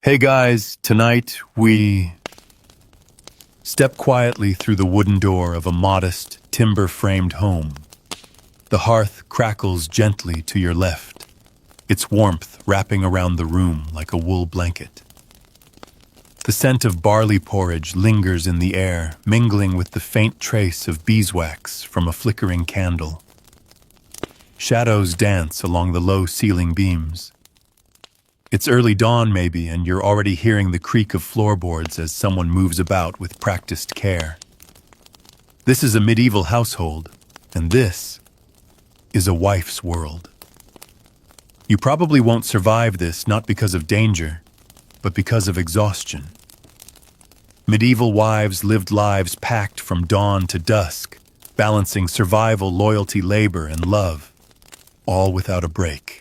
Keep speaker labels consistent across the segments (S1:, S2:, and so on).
S1: Hey guys, tonight we step quietly through the wooden door of a modest, timber-framed home. The hearth crackles gently to your left, its warmth wrapping around the room like a wool blanket. The scent of barley porridge lingers in the air, mingling with the faint trace of beeswax from a flickering candle. Shadows dance along the low ceiling beams. It's early dawn maybe, and you're already hearing the creak of floorboards as someone moves about with practiced care. This is a medieval household, and this is a wife's world. You probably won't survive this not because of danger, but because of exhaustion. Medieval wives lived lives packed from dawn to dusk, balancing survival, loyalty, labor, and love, all without a break.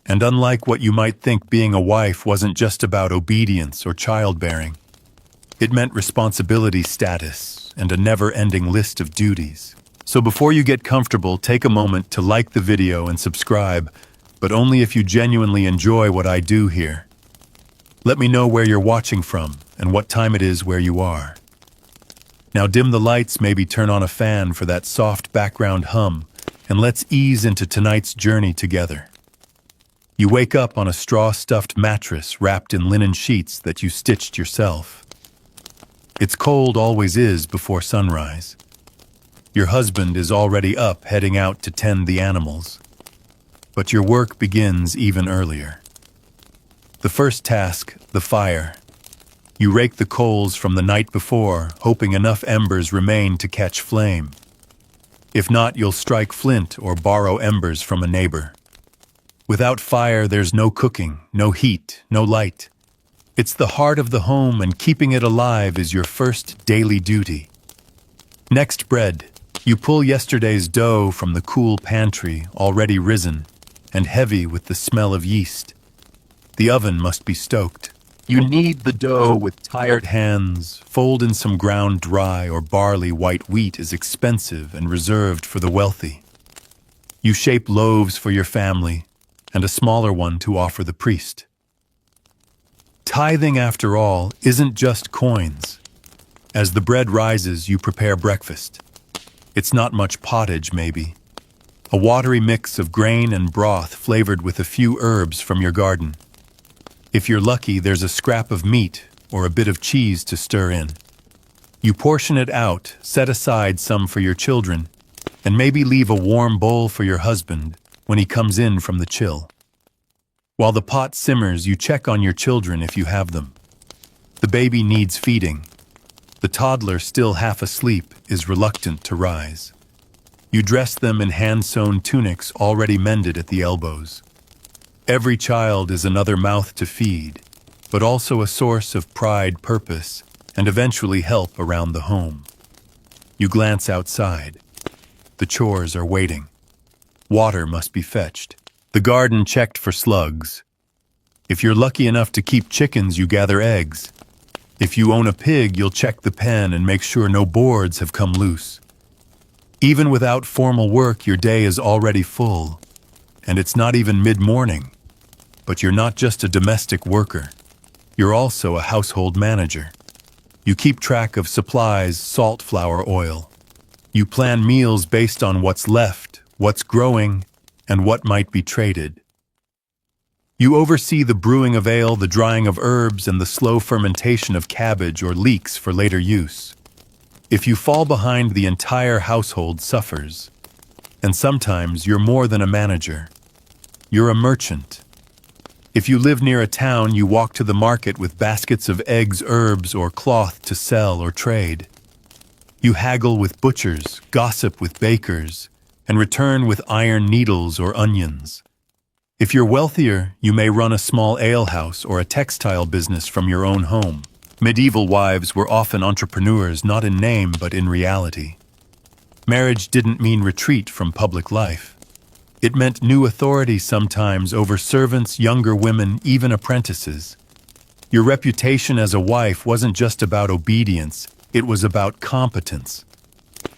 S1: And unlike what you might think, being a wife wasn't just about obedience or childbearing. It meant responsibility, status, and a never-ending list of duties. So before you get comfortable, take a moment to like the video and subscribe, but only if you genuinely enjoy what I do here. Let me know where you're watching from and what time it is where you are. Now dim the lights, maybe turn on a fan for that soft background hum, and let's ease into tonight's journey together. You wake up on a straw-stuffed mattress wrapped in linen sheets that you stitched yourself. It's cold, always is, before sunrise. Your husband is already up, heading out to tend the animals. But your work begins even earlier. The first task, the fire. You rake the coals from the night before, hoping enough embers remain to catch flame. If not, you'll strike flint or borrow embers from a neighbor. Without fire, there's no cooking, no heat, no light. It's the heart of the home, and keeping it alive is your first daily duty. Next, bread. You pull yesterday's dough from the cool pantry, already risen, and heavy with the smell of yeast. The oven must be stoked. You knead the dough with tired hands, fold in some ground dry or barley. White wheat is expensive and reserved for the wealthy. You shape loaves for your family, and a smaller one to offer the priest. Tithing, after all, isn't just coins. As the bread rises, you prepare breakfast. It's not much pottage, maybe. A watery mix of grain and broth flavored with a few herbs from your garden. If you're lucky, there's a scrap of meat or a bit of cheese to stir in. You portion it out, set aside some for your children, and maybe leave a warm bowl for your husband when he comes in from the chill. While the pot simmers, you check on your children if you have them. The baby needs feeding. The toddler, still half asleep, is reluctant to rise. You dress them in hand-sewn tunics already mended at the elbows. Every child is another mouth to feed, but also a source of pride, purpose, and eventually help around the home. You glance outside. The chores are waiting. Water must be fetched. The garden checked for slugs. If you're lucky enough to keep chickens, you gather eggs. If you own a pig, you'll check the pen and make sure no boards have come loose. Even without formal work, your day is already full. And it's not even mid-morning. But you're not just a domestic worker. You're also a household manager. You keep track of supplies, salt, flour, oil. You plan meals based on what's left, what's growing, and what might be traded. You oversee the brewing of ale, the drying of herbs, and the slow fermentation of cabbage or leeks for later use. If you fall behind, the entire household suffers. And sometimes you're more than a manager. You're a merchant. If you live near a town, you walk to the market with baskets of eggs, herbs, or cloth to sell or trade. You haggle with butchers, gossip with bakers, and return with iron needles or onions. If you're wealthier, you may run a small alehouse or a textile business from your own home. Medieval wives were often entrepreneurs, not in name but in reality. Marriage didn't mean retreat from public life. It meant new authority sometimes over servants, younger women, even apprentices. Your reputation as a wife wasn't just about obedience, it was about competence.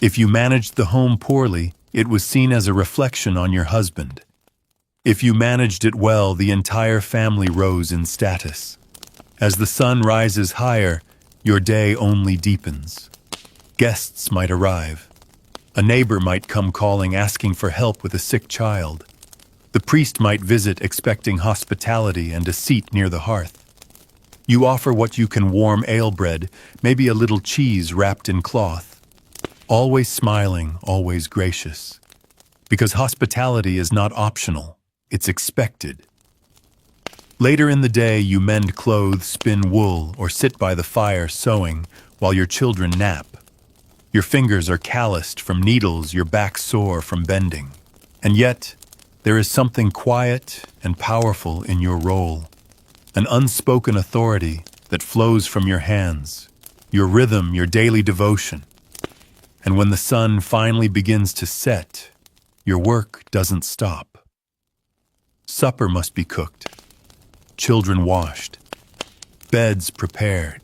S1: If you managed the home poorly, it was seen as a reflection on your husband. If you managed it well, the entire family rose in status. As the sun rises higher, your day only deepens. Guests might arrive. A neighbor might come calling, asking for help with a sick child. The priest might visit, expecting hospitality and a seat near the hearth. You offer what you can: warm ale bread, maybe a little cheese wrapped in cloth. Always smiling, always gracious. Because hospitality is not optional, it's expected. Later in the day, you mend clothes, spin wool, or sit by the fire sewing while your children nap. Your fingers are calloused from needles, your back sore from bending. And yet, there is something quiet and powerful in your role. An unspoken authority that flows from your hands, your rhythm, your daily devotion. And when the sun finally begins to set, your work doesn't stop. Supper must be cooked, children washed, beds prepared,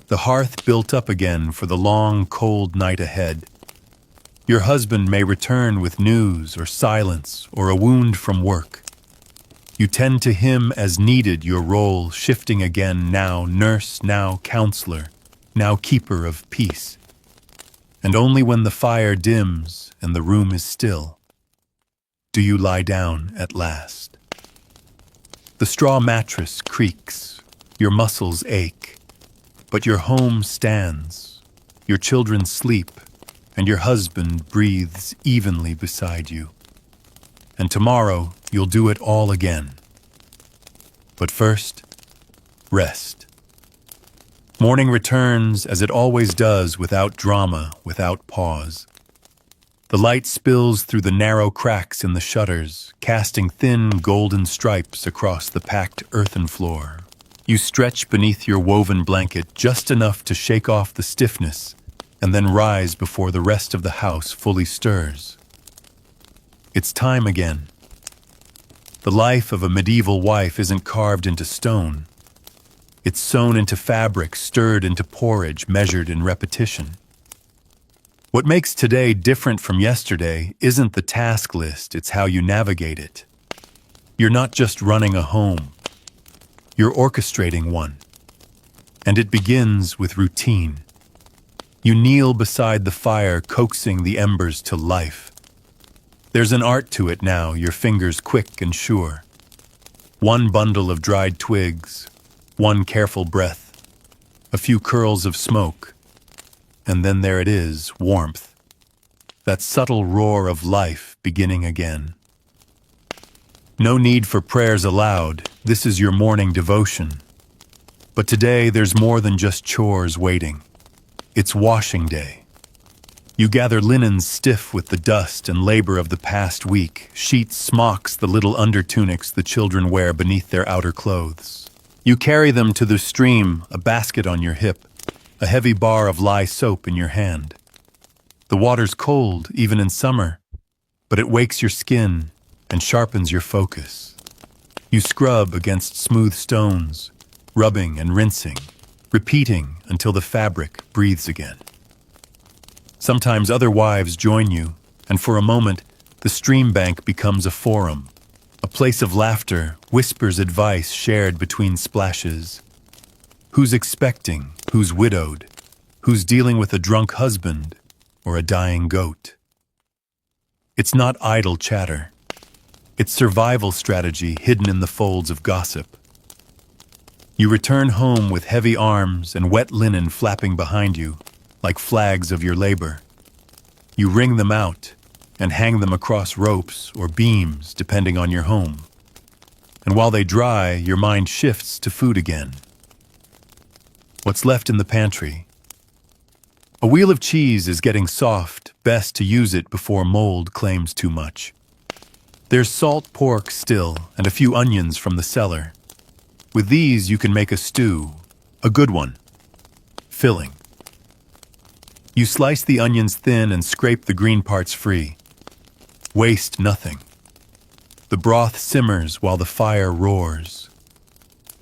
S1: the hearth built up again for the long, cold night ahead. Your husband may return with news or silence or a wound from work. You tend to him as needed, your role shifting again, now nurse, now counselor, now keeper of peace. And only when the fire dims and the room is still do you lie down at last. The straw mattress creaks, your muscles ache, but your home stands, your children sleep, and your husband breathes evenly beside you. And tomorrow you'll do it all again. But first, rest. Morning returns as it always does, without drama, without pause. The light spills through the narrow cracks in the shutters, casting thin golden stripes across the packed earthen floor. You stretch beneath your woven blanket just enough to shake off the stiffness, and then rise before the rest of the house fully stirs. It's time again. The life of a medieval wife isn't carved into stone. It's sewn into fabric, stirred into porridge, measured in repetition. What makes today different from yesterday isn't the task list, it's how you navigate it. You're not just running a home, you're orchestrating one. And it begins with routine. You kneel beside the fire, coaxing the embers to life. There's an art to it now, your fingers quick and sure. One bundle of dried twigs, one careful breath, a few curls of smoke, and then there it is, warmth. That subtle roar of life beginning again. No need for prayers aloud, this is your morning devotion. But today there's more than just chores waiting. It's washing day. You gather linens stiff with the dust and labor of the past week, sheets, smocks, the little undertunics the children wear beneath their outer clothes. You carry them to the stream, a basket on your hip, a heavy bar of lye soap in your hand. The water's cold, even in summer, but it wakes your skin and sharpens your focus. You scrub against smooth stones, rubbing and rinsing, repeating until the fabric breathes again. Sometimes other wives join you, and for a moment, the stream bank becomes a forum, a place of laughter, whispers, advice shared between splashes. Who's expecting, who's widowed, who's dealing with a drunk husband or a dying goat. It's not idle chatter. It's survival strategy hidden in the folds of gossip. You return home with heavy arms and wet linen flapping behind you, like flags of your labor. You wring them out and hang them across ropes or beams, depending on your home. And while they dry, your mind shifts to food again. What's left in the pantry? A wheel of cheese is getting soft, best to use it before mold claims too much. There's salt pork still and a few onions from the cellar. With these you can make a stew, a good one, filling. You slice the onions thin and scrape the green parts free. Waste nothing. The broth simmers while the fire roars.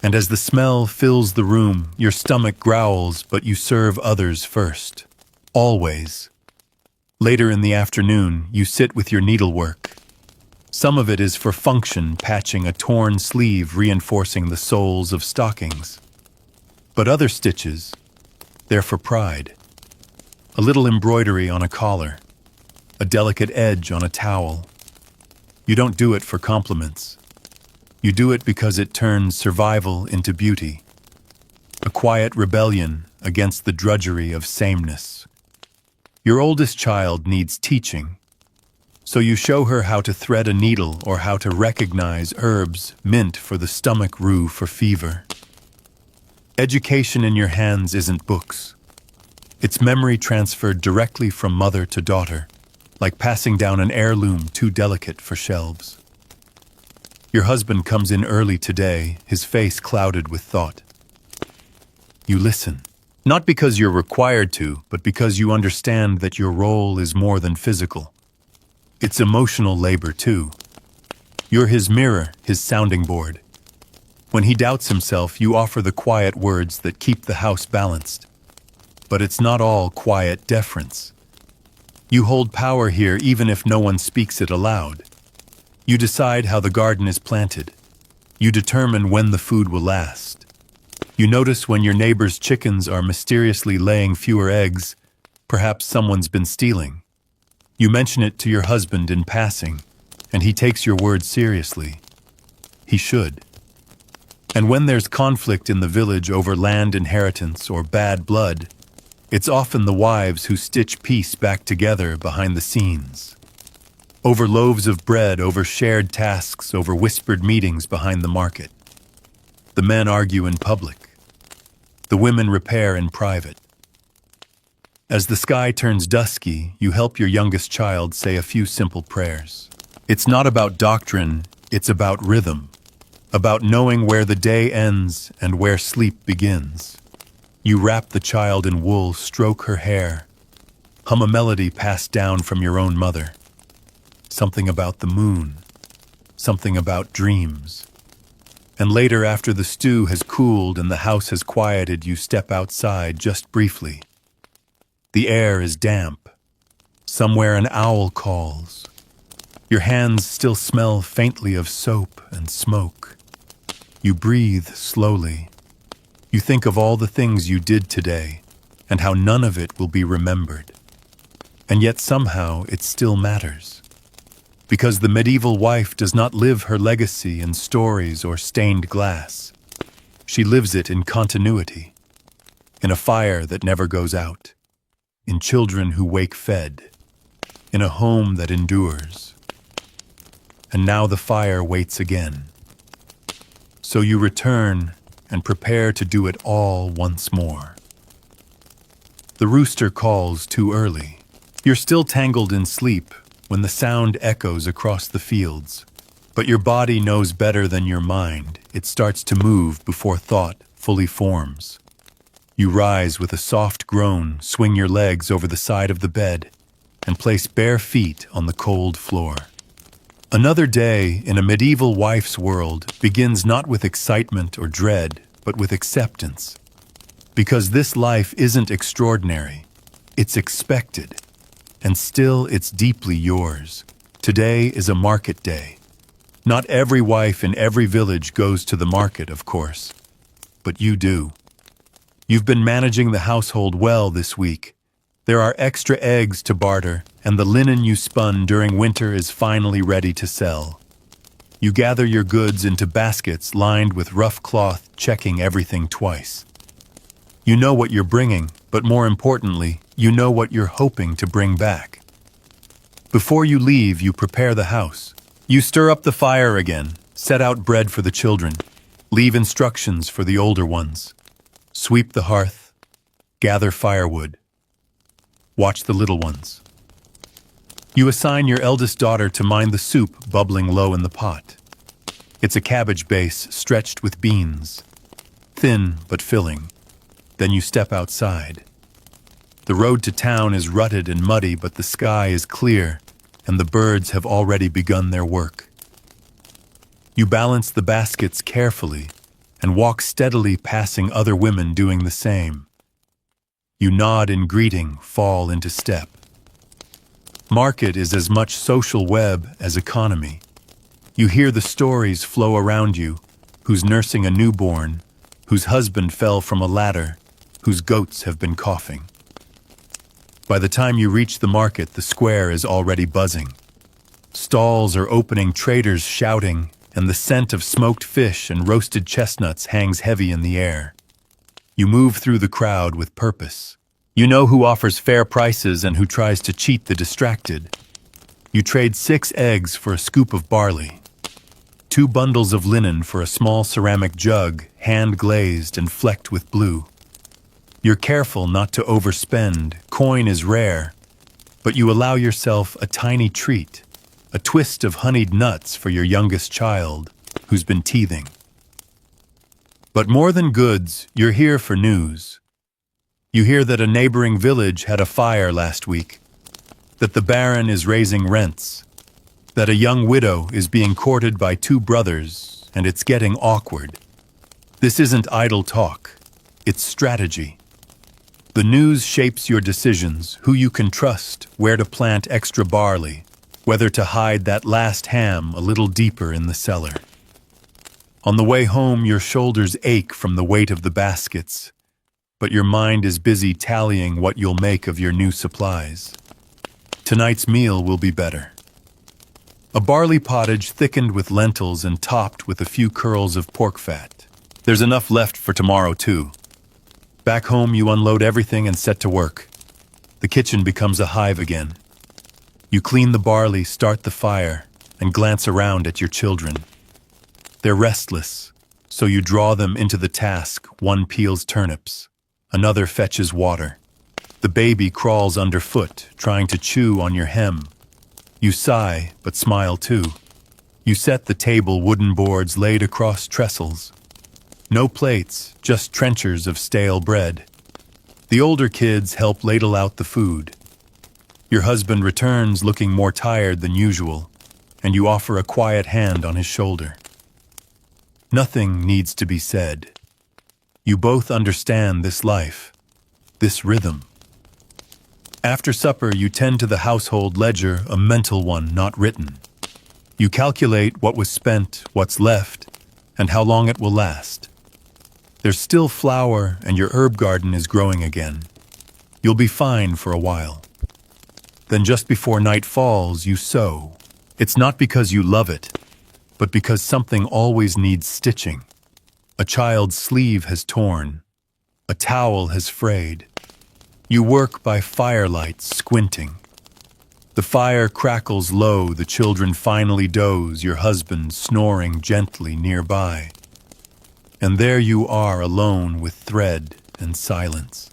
S1: And as the smell fills the room, your stomach growls, but you serve others first. Always. Later in the afternoon, you sit with your needlework. Some of it is for function, patching a torn sleeve, reinforcing the soles of stockings. But other stitches, they're for pride. A little embroidery on a collar, a delicate edge on a towel. You don't do it for compliments. You do it because it turns survival into beauty. A quiet rebellion against the drudgery of sameness. Your oldest child needs teaching, so you show her how to thread a needle or how to recognize herbs, mint for the stomach, rue for fever. Education in your hands isn't books. It's memory transferred directly from mother to daughter, like passing down an heirloom too delicate for shelves. Your husband comes in early today, his face clouded with thought. You listen, not because you're required to, but because you understand that your role is more than physical. It's emotional labor, too. You're his mirror, his sounding board. When he doubts himself, you offer the quiet words that keep the house balanced. But it's not all quiet deference. You hold power here even if no one speaks it aloud. You decide how the garden is planted. You determine when the food will last. You notice when your neighbor's chickens are mysteriously laying fewer eggs, perhaps someone's been stealing. You mention it to your husband in passing, and he takes your words seriously. He should. And when there's conflict in the village over land inheritance or bad blood, it's often the wives who stitch peace back together behind the scenes. Over loaves of bread, over shared tasks, over whispered meetings behind the market. The men argue in public. The women repair in private. As the sky turns dusky, you help your youngest child say a few simple prayers. It's not about doctrine, it's about rhythm, about knowing where the day ends and where sleep begins. You wrap the child in wool, stroke her hair, hum a melody passed down from your own mother. Something about the moon, something about dreams. And later, after the stew has cooled and the house has quieted, you step outside just briefly. The air is damp. Somewhere an owl calls. Your hands still smell faintly of soap and smoke. You breathe slowly. You think of all the things you did today and how none of it will be remembered. And yet somehow it still matters. Because the medieval wife does not live her legacy in stories or stained glass. She lives it in continuity, in a fire that never goes out, in children who wake fed, in a home that endures. And now the fire waits again. So you return and prepare to do it all once more. The rooster calls too early. You're still tangled in sleep when the sound echoes across the fields. But your body knows better than your mind. It starts to move before thought fully forms. You rise with a soft groan, swing your legs over the side of the bed, and place bare feet on the cold floor. Another day in a medieval wife's world begins not with excitement or dread, but with acceptance. Because this life isn't extraordinary, it's expected, and still it's deeply yours. Today is a market day. Not every wife in every village goes to the market, of course, but you do. You've been managing the household well this week. There are extra eggs to barter, and the linen you spun during winter is finally ready to sell. You gather your goods into baskets lined with rough cloth, checking everything twice. You know what you're bringing, but more importantly, you know what you're hoping to bring back. Before you leave, you prepare the house. You stir up the fire again, set out bread for the children, leave instructions for the older ones. Sweep the hearth, gather firewood. Watch the little ones. You assign your eldest daughter to mind the soup bubbling low in the pot. It's a cabbage base stretched with beans, thin but filling. Then you step outside. The road to town is rutted and muddy, but the sky is clear, and the birds have already begun their work. You balance the baskets carefully and walk steadily, passing other women doing the same. You nod in greeting, fall into step. Market is as much social web as economy. You hear the stories flow around you, who's nursing a newborn, whose husband fell from a ladder, whose goats have been coughing. By the time you reach the market, the square is already buzzing. Stalls are opening, traders shouting, and the scent of smoked fish and roasted chestnuts hangs heavy in the air. You move through the crowd with purpose. You know who offers fair prices and who tries to cheat the distracted. You trade 6 eggs for a scoop of barley, 2 bundles of linen for a small ceramic jug, hand-glazed and flecked with blue. You're careful not to overspend, coin is rare, but you allow yourself a tiny treat, a twist of honeyed nuts for your youngest child, who's been teething. But more than goods, you're here for news. You hear that a neighboring village had a fire last week, that the Baron is raising rents, that a young widow is being courted by 2 brothers, and it's getting awkward. This isn't idle talk, it's strategy. The news shapes your decisions, who you can trust, where to plant extra barley, whether to hide that last ham a little deeper in the cellar. On the way home, your shoulders ache from the weight of the baskets, but your mind is busy tallying what you'll make of your new supplies. Tonight's meal will be better. A barley pottage thickened with lentils and topped with a few curls of pork fat. There's enough left for tomorrow, too. Back home, you unload everything and set to work. The kitchen becomes a hive again. You clean the barley, start the fire, and glance around at your children. They're restless, so you draw them into the task. One peels turnips, another fetches water. The baby crawls underfoot, trying to chew on your hem. You sigh, but smile too. You set the table, wooden boards laid across trestles. No plates, just trenchers of stale bread. The older kids help ladle out the food. Your husband returns looking more tired than usual, and you offer a quiet hand on his shoulder. Nothing needs to be said. You both understand this life, this rhythm. After supper, you tend to the household ledger, a mental one, not written. You calculate what was spent, what's left, and how long it will last. There's still flour, and your herb garden is growing again. You'll be fine for a while. Then just before night falls, you sew. It's not because you love it, but because something always needs stitching. A child's sleeve has torn. A towel has frayed. You work by firelight, squinting. The fire crackles low, the children finally doze, your husband snoring gently nearby. And there you are, alone with thread and silence.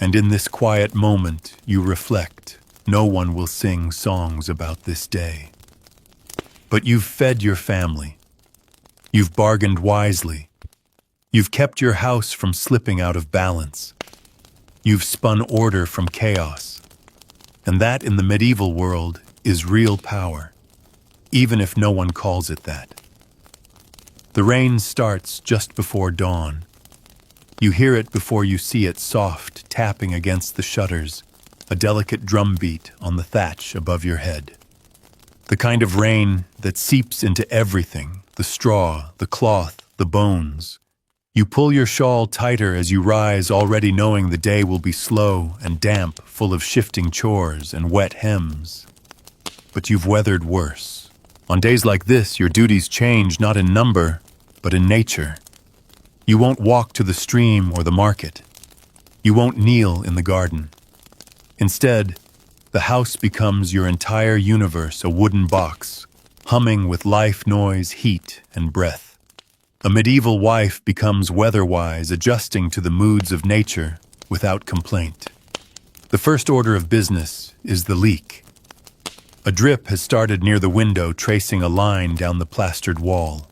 S1: And in this quiet moment, you reflect. No one will sing songs about this day. But you've fed your family. You've bargained wisely. You've kept your house from slipping out of balance. You've spun order from chaos. And that, in the medieval world, is real power, even if no one calls it that. The rain starts just before dawn. You hear it before you see it, soft, tapping against the shutters, a delicate drumbeat on the thatch above your head. The kind of rain that seeps into everything, the straw, the cloth, the bones. You pull your shawl tighter as you rise, already knowing the day will be slow and damp, full of shifting chores and wet hems. But you've weathered worse. On days like this, your duties change not in number, but in nature. You won't walk to the stream or the market. You won't kneel in the garden. Instead, the house becomes your entire universe, a wooden box, humming with life, noise, heat, and breath. A medieval wife becomes weather-wise, adjusting to the moods of nature without complaint. The first order of business is the leak. A drip has started near the window, tracing a line down the plastered wall.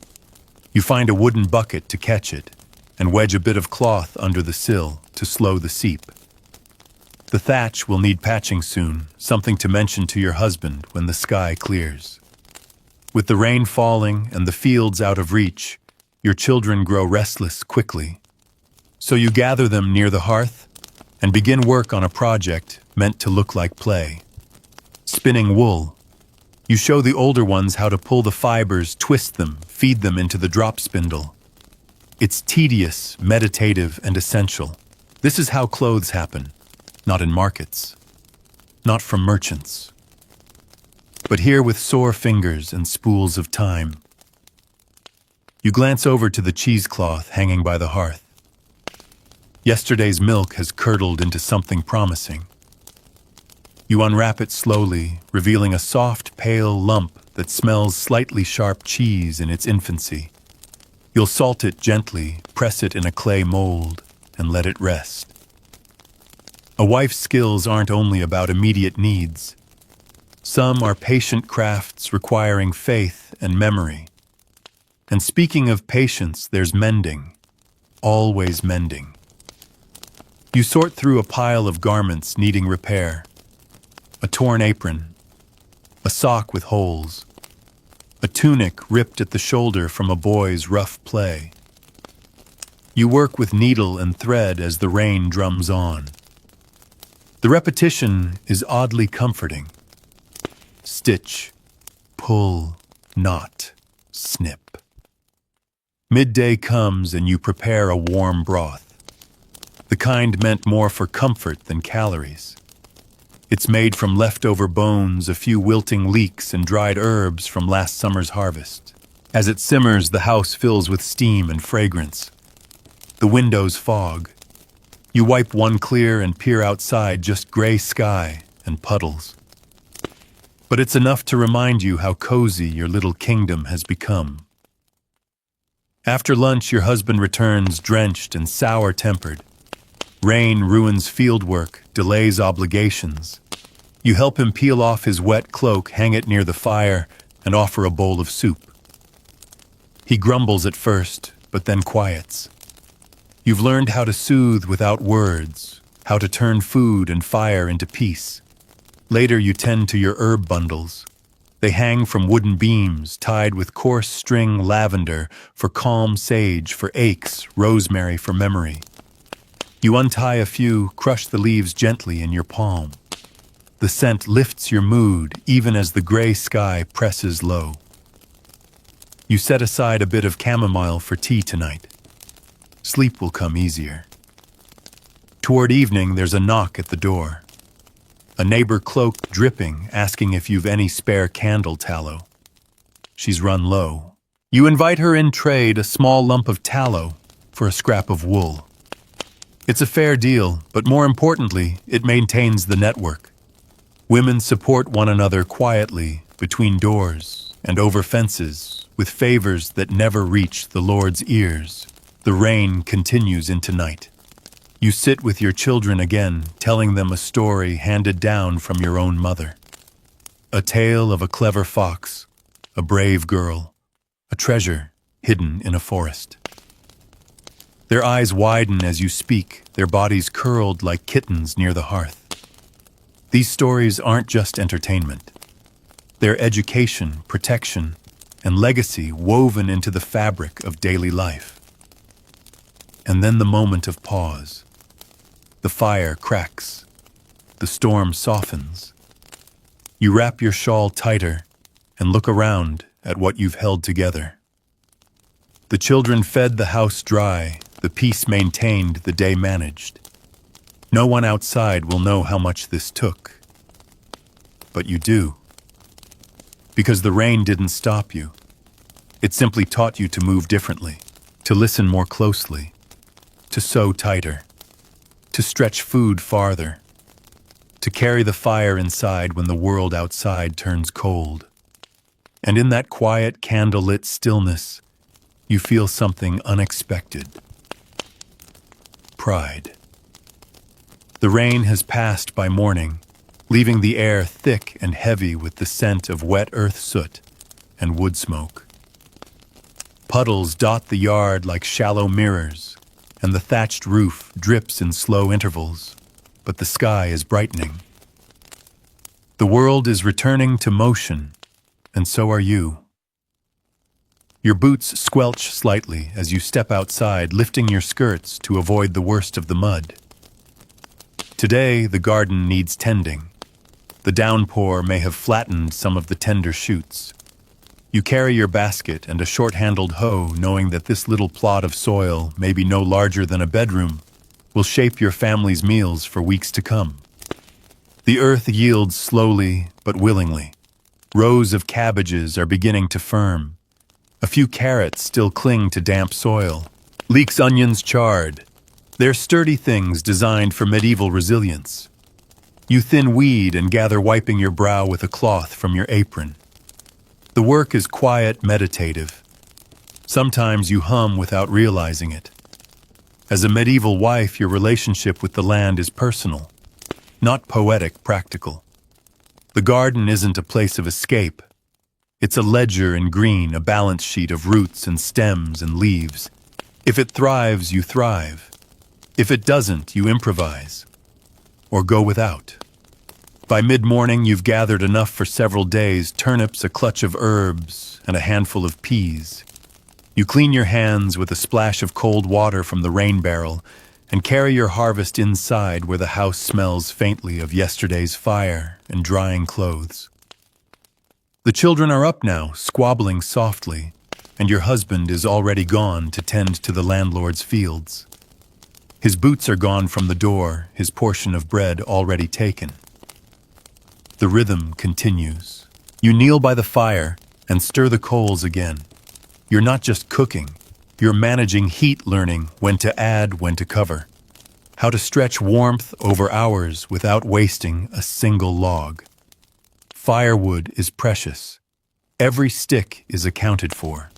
S1: You find a wooden bucket to catch it, and wedge a bit of cloth under the sill to slow the seep. The thatch will need patching soon, something to mention to your husband when the sky clears. With the rain falling and the fields out of reach, your children grow restless quickly. So you gather them near the hearth and begin work on a project meant to look like play. Spinning wool. You show the older ones how to pull the fibers, twist them, feed them into the drop spindle. It's tedious, meditative, and essential. This is how clothes happen, not in markets, not from merchants, but here with sore fingers and spools of time. You glance over to the cheesecloth hanging by the hearth. Yesterday's milk has curdled into something promising. You unwrap it slowly, revealing a soft, pale lump that smells slightly sharp cheese in its infancy. You'll salt it gently, press it in a clay mold, and let it rest. A wife's skills aren't only about immediate needs. Some are patient crafts requiring faith and memory. And speaking of patience, there's mending. Always mending. You sort through a pile of garments needing repair. A torn apron, a sock with holes, a tunic ripped at the shoulder from a boy's rough play. You work with needle and thread as the rain drums on. The repetition is oddly comforting. Stitch, pull, knot, snip. Midday comes and you prepare a warm broth, the kind meant more for comfort than calories. It's made from leftover bones, a few wilting leeks, and dried herbs from last summer's harvest. As it simmers, the house fills with steam and fragrance. The windows fog. You wipe one clear and peer outside, just gray sky and puddles. But it's enough to remind you how cozy your little kingdom has become. After lunch, your husband returns drenched and sour-tempered. Rain ruins fieldwork, delays obligations. You help him peel off his wet cloak, hang it near the fire, and offer a bowl of soup. He grumbles at first, but then quiets. You've learned how to soothe without words, how to turn food and fire into peace. Later you tend to your herb bundles. They hang from wooden beams, tied with coarse string lavender for calm, sage for aches, rosemary for memory. You untie a few, crush the leaves gently in your palm. The scent lifts your mood even as the gray sky presses low. You set aside a bit of chamomile for tea tonight. Sleep will come easier. Toward evening, there's a knock at the door. A neighbor cloaked, dripping, asking if you've any spare candle tallow. She's run low. You invite her in trade a small lump of tallow for a scrap of wool. It's a fair deal, but more importantly, it maintains the network. Women support one another quietly between doors and over fences with favors that never reach the Lord's ears. The rain continues into night. You sit with your children again, telling them a story handed down from your own mother. A tale of a clever fox, a brave girl, a treasure hidden in a forest. Their eyes widen as you speak, their bodies curled like kittens near the hearth. These stories aren't just entertainment. They're education, protection, and legacy woven into the fabric of daily life. And then the moment of pause. The fire cracks. The storm softens. You wrap your shawl tighter and look around at what you've held together. The children fed the house dry, the peace maintained, the day managed. No one outside will know how much this took. But you do. Because the rain didn't stop you. It simply taught you to move differently, to listen more closely, to sew tighter, to stretch food farther, to carry the fire inside when the world outside turns cold. And in that quiet, candlelit stillness, you feel something unexpected. Pride. The rain has passed by morning, leaving the air thick and heavy with the scent of wet earth soot and wood smoke. Puddles dot the yard like shallow mirrors, and the thatched roof drips in slow intervals, but the sky is brightening. The world is returning to motion, and so are you. Your boots squelch slightly as you step outside, lifting your skirts to avoid the worst of the mud. Today, the garden needs tending. The downpour may have flattened some of the tender shoots. You carry your basket and a short-handled hoe, knowing that this little plot of soil, maybe no larger than a bedroom, will shape your family's meals for weeks to come. The earth yields slowly but willingly. Rows of cabbages are beginning to firm. A few carrots still cling to damp soil. Leeks, onions charred. They're sturdy things designed for medieval resilience. You thin weed and gather, wiping your brow with a cloth from your apron. The work is quiet, meditative. Sometimes you hum without realizing it. As a medieval wife, your relationship with the land is personal, not poetic, practical. The garden isn't a place of escape. It's a ledger in green, a balance sheet of roots and stems and leaves. If it thrives, you thrive. If it doesn't, you improvise. Or go without. By mid-morning, you've gathered enough for several days: turnips, a clutch of herbs, and a handful of peas. You clean your hands with a splash of cold water from the rain barrel and carry your harvest inside, where the house smells faintly of yesterday's fire and drying clothes. The children are up now, squabbling softly, and your husband is already gone to tend to the landlord's fields. His boots are gone from the door, his portion of bread already taken. The rhythm continues. You kneel by the fire and stir the coals again. You're not just cooking, you're managing heat, learning when to add, when to cover, how to stretch warmth over hours without wasting a single log. Firewood is precious. Every stick is accounted for.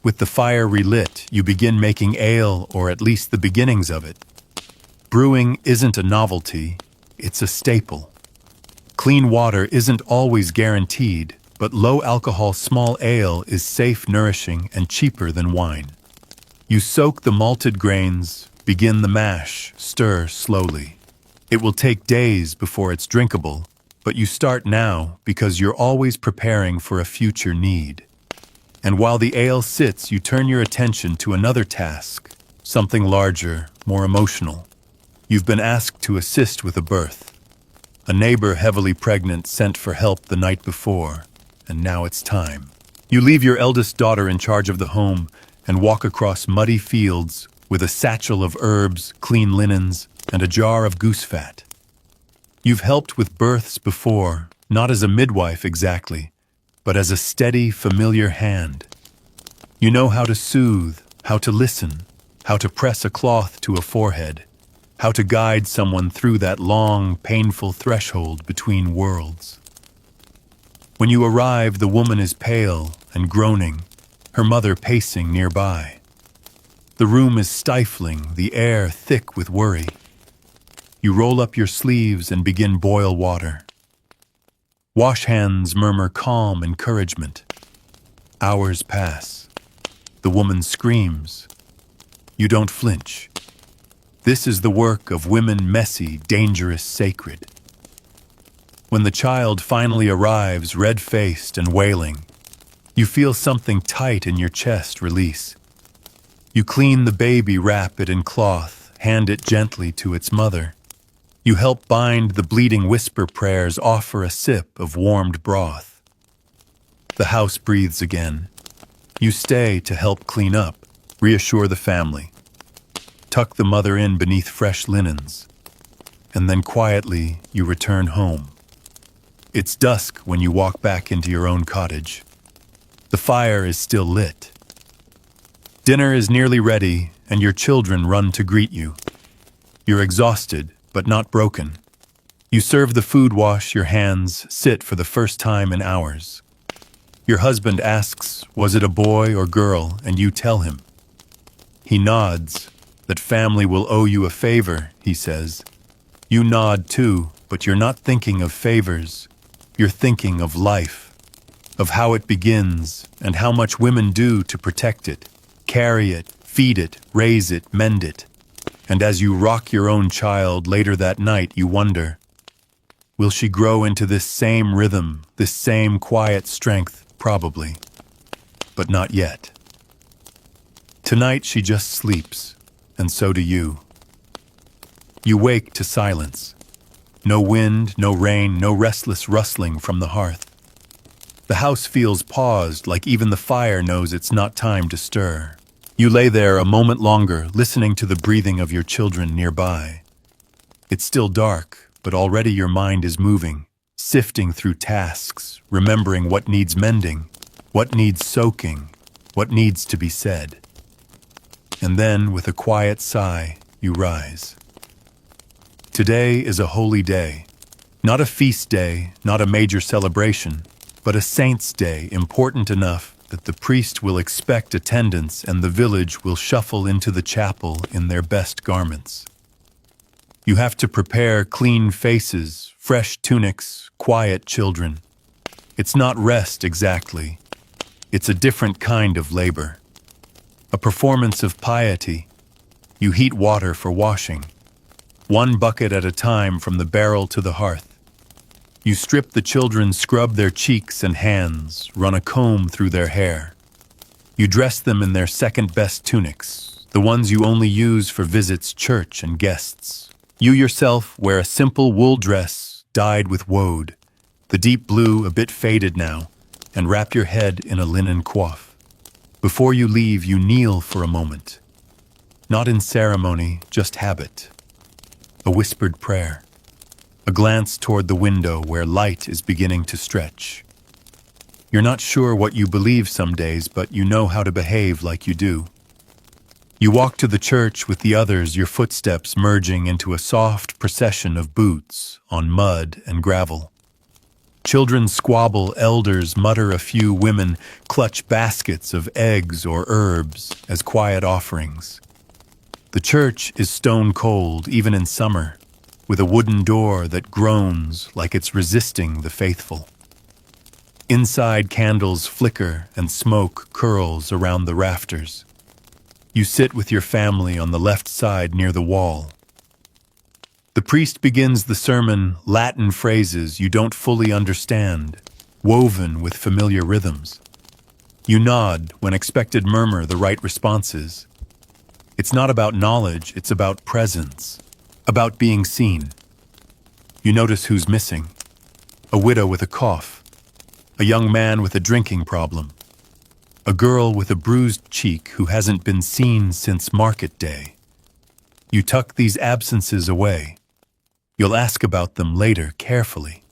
S1: With the fire relit, you begin making ale, or at least the beginnings of it. Brewing isn't a novelty, it's a staple. Clean water isn't always guaranteed, but low-alcohol small ale is safe, nourishing, and cheaper than wine. You soak the malted grains, begin the mash, stir slowly. It will take days before it's drinkable, but you start now because you're always preparing for a future need. And while the ale sits, you turn your attention to another task, something larger, more emotional. You've been asked to assist with a birth. A neighbor, heavily pregnant, sent for help the night before, and now it's time. You leave your eldest daughter in charge of the home and walk across muddy fields with a satchel of herbs, clean linens, and a jar of goose fat. You've helped with births before, not as a midwife exactly, but as a steady, familiar hand. You know how to soothe, how to listen, how to press a cloth to a forehead, how to guide someone through that long, painful threshold between worlds. When you arrive, the woman is pale and groaning, her mother pacing nearby. The room is stifling, the air thick with worry. You roll up your sleeves and begin boil water. Wash hands murmur calm encouragement. Hours pass. The woman screams. You don't flinch. This is the work of women, messy, dangerous, sacred. When the child finally arrives, red-faced and wailing, you feel something tight in your chest release. You clean the baby, wrap it in cloth, hand it gently to its mother. You help bind the bleeding, whisper prayers, offer a sip of warmed broth. The house breathes again. You stay to help clean up, reassure the family. Tuck the mother in beneath fresh linens, and then quietly you return home. It's dusk when you walk back into your own cottage. The fire is still lit. Dinner is nearly ready, and your children run to greet you. You're exhausted, but not broken. You serve the food, wash your hands, sit for the first time in hours. Your husband asks, was it a boy or girl, and you tell him. He nods. That family will owe you a favor, he says. You nod too, but you're not thinking of favors. You're thinking of life, of how it begins, and how much women do to protect it, carry it, feed it, raise it, mend it. And as you rock your own child later that night, you wonder, will she grow into this same rhythm, this same quiet strength? Probably, but not yet. Tonight she just sleeps. And so do you. You wake to silence. No wind, no rain, no restless rustling from the hearth. The house feels paused, like even the fire knows it's not time to stir. You lay there a moment longer, listening to the breathing of your children nearby. It's still dark, but already your mind is moving, sifting through tasks, remembering what needs mending, what needs soaking, what needs to be said. And then, with a quiet sigh, you rise. Today is a holy day. Not a feast day, not a major celebration, but a saint's day important enough that the priest will expect attendance and the village will shuffle into the chapel in their best garments. You have to prepare clean faces, fresh tunics, quiet children. It's not rest exactly. It's a different kind of labor. A performance of piety. You heat water for washing, one bucket at a time from the barrel to the hearth. You strip the children, scrub their cheeks and hands, run a comb through their hair. You dress them in their second-best tunics, the ones you only use for visits, church, and guests. You yourself wear a simple wool dress dyed with woad, the deep blue a bit faded now, and wrap your head in a linen coif. Before you leave, you kneel for a moment. Not in ceremony, just habit. A whispered prayer. A glance toward the window where light is beginning to stretch. You're not sure what you believe some days, but you know how to behave like you do. You walk to the church with the others, your footsteps merging into a soft procession of boots on mud and gravel. Children squabble, elders mutter a few, women clutch baskets of eggs or herbs as quiet offerings. The church is stone cold, even in summer, with a wooden door that groans like it's resisting the faithful. Inside, candles flicker and smoke curls around the rafters. You sit with your family on the left side near the wall. The priest begins the sermon, Latin phrases you don't fully understand, woven with familiar rhythms. You nod when expected, murmur the right responses. It's not about knowledge, it's about presence, about being seen. You notice who's missing. A widow with a cough, a young man with a drinking problem, a girl with a bruised cheek who hasn't been seen since market day. You tuck these absences away. You'll ask about them later, carefully.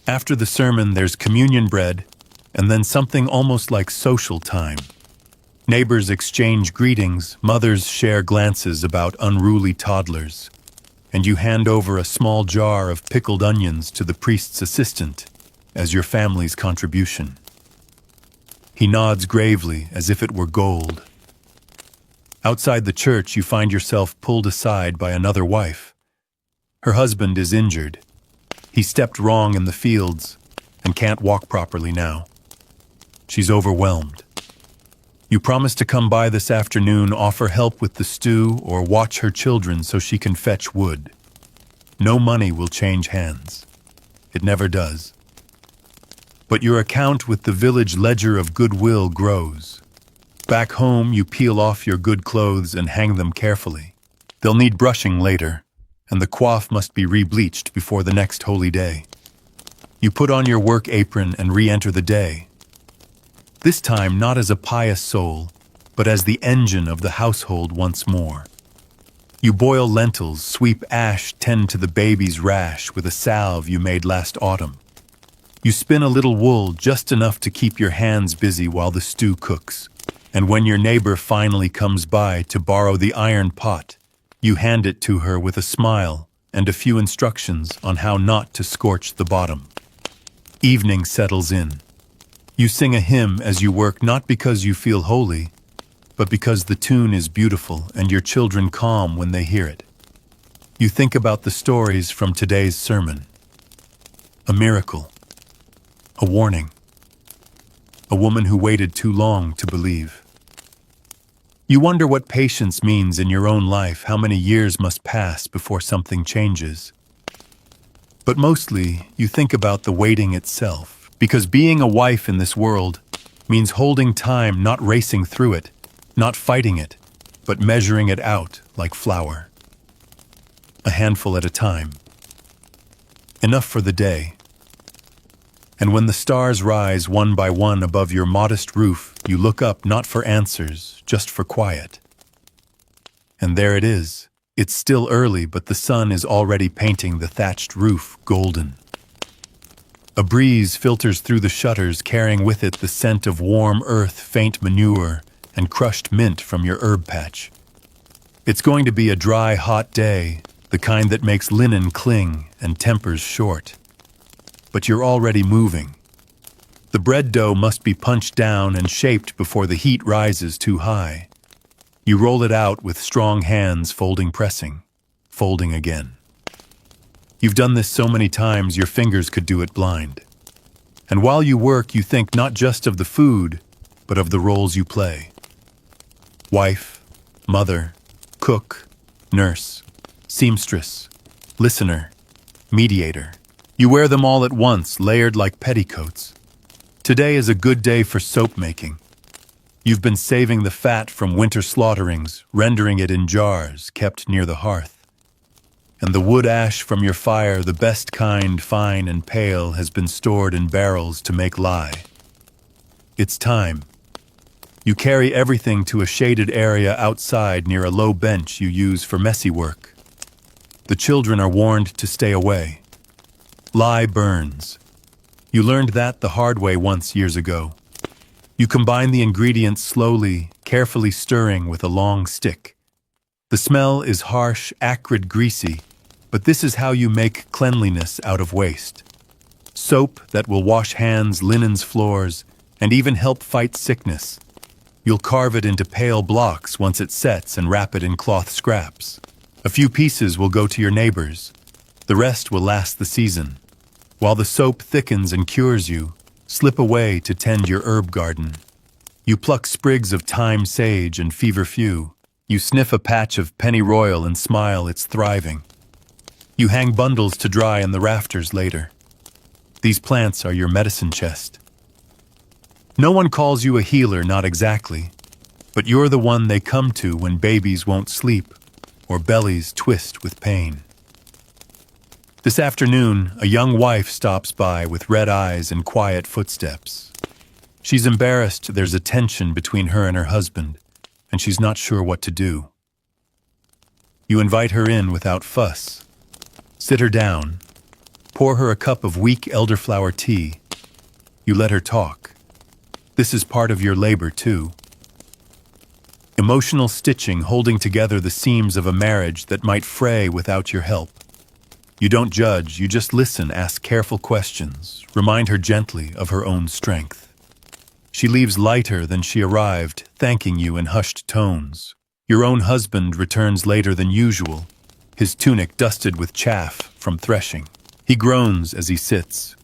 S1: After the sermon, there's communion bread, and then something almost like social time. Neighbors exchange greetings, mothers share glances about unruly toddlers, and you hand over a small jar of pickled onions to the priest's assistant as your family's contribution. He nods gravely as if it were gold. Outside the church, you find yourself pulled aside by another wife. Her husband is injured. He stepped wrong in the fields and can't walk properly now. She's overwhelmed. You promise to come by this afternoon, offer help with the stew, or watch her children so she can fetch wood. No money will change hands. It never does. But your account with the village ledger of goodwill grows. Back home, you peel off your good clothes and hang them carefully. They'll need brushing later, and the coif must be re-bleached before the next holy day. You put on your work apron and re-enter the day. This time not as a pious soul, but as the engine of the household once more. You boil lentils, sweep ash, tend to the baby's rash with a salve you made last autumn. You spin a little wool, just enough to keep your hands busy while the stew cooks. And when your neighbor finally comes by to borrow the iron pot, you hand it to her with a smile and a few instructions on how not to scorch the bottom. Evening settles in. You sing a hymn as you work, not because you feel holy, but because the tune is beautiful and your children calm when they hear it. You think about the stories from today's sermon. A miracle. A warning. A woman who waited too long to believe. You wonder what patience means in your own life, how many years must pass before something changes. But mostly, you think about the waiting itself. Because being a wife in this world means holding time, not racing through it, not fighting it, but measuring it out like flour. A handful at a time. enough for the day. And when the stars rise one by one above your modest roof, you look up not for answers, just for quiet. And there it is. It's still early, but the sun is already painting the thatched roof golden. A breeze filters through the shutters, carrying with it the scent of warm earth, faint manure, and crushed mint from your herb patch. It's going to be a dry, hot day, the kind that makes linen cling and tempers short. But you're already moving. The bread dough must be punched down and shaped before the heat rises too high. You roll it out with strong hands, pressing, folding again. You've done this so many times your fingers could do it blind. And while you work, you think not just of the food, but of the roles you play. Wife, mother, cook, nurse, seamstress, listener, mediator. You wear them all at once, layered like petticoats. Today is a good day for soap making. You've been saving the fat from winter slaughterings, rendering it in jars kept near the hearth. And the wood ash from your fire, the best kind, fine and pale, has been stored in barrels to make lye. It's time. You carry everything to a shaded area outside near a low bench you use for messy work. The children are warned to stay away. Lye burns. You learned that the hard way once years ago. You combine the ingredients slowly, carefully stirring with a long stick. The smell is harsh, acrid, greasy, but this is how you make cleanliness out of waste. Soap that will wash hands, linens, floors, and even help fight sickness. You'll carve it into pale blocks once it sets and wrap it in cloth scraps. A few pieces will go to your neighbors. The rest will last the season. While the soap thickens and cures you, slip away to tend your herb garden. You pluck sprigs of thyme, sage, and feverfew. You sniff a patch of pennyroyal and smile it's thriving. You hang bundles to dry in the rafters later. These plants are your medicine chest. No one calls you a healer, not exactly, but you're the one they come to when babies won't sleep or bellies twist with pain. This afternoon, a young wife stops by with red eyes and quiet footsteps. She's embarrassed there's a tension between her and her husband, and she's not sure what to do. You invite her in without fuss. Sit her down. Pour her a cup of weak elderflower tea. You let her talk. This is part of your labor, too. Emotional stitching, holding together the seams of a marriage that might fray without your help. You don't judge, you just listen, ask careful questions, remind her gently of her own strength. She leaves lighter than she arrived, thanking you in hushed tones. Your own husband returns later than usual, his tunic dusted with chaff from threshing. He groans as he sits,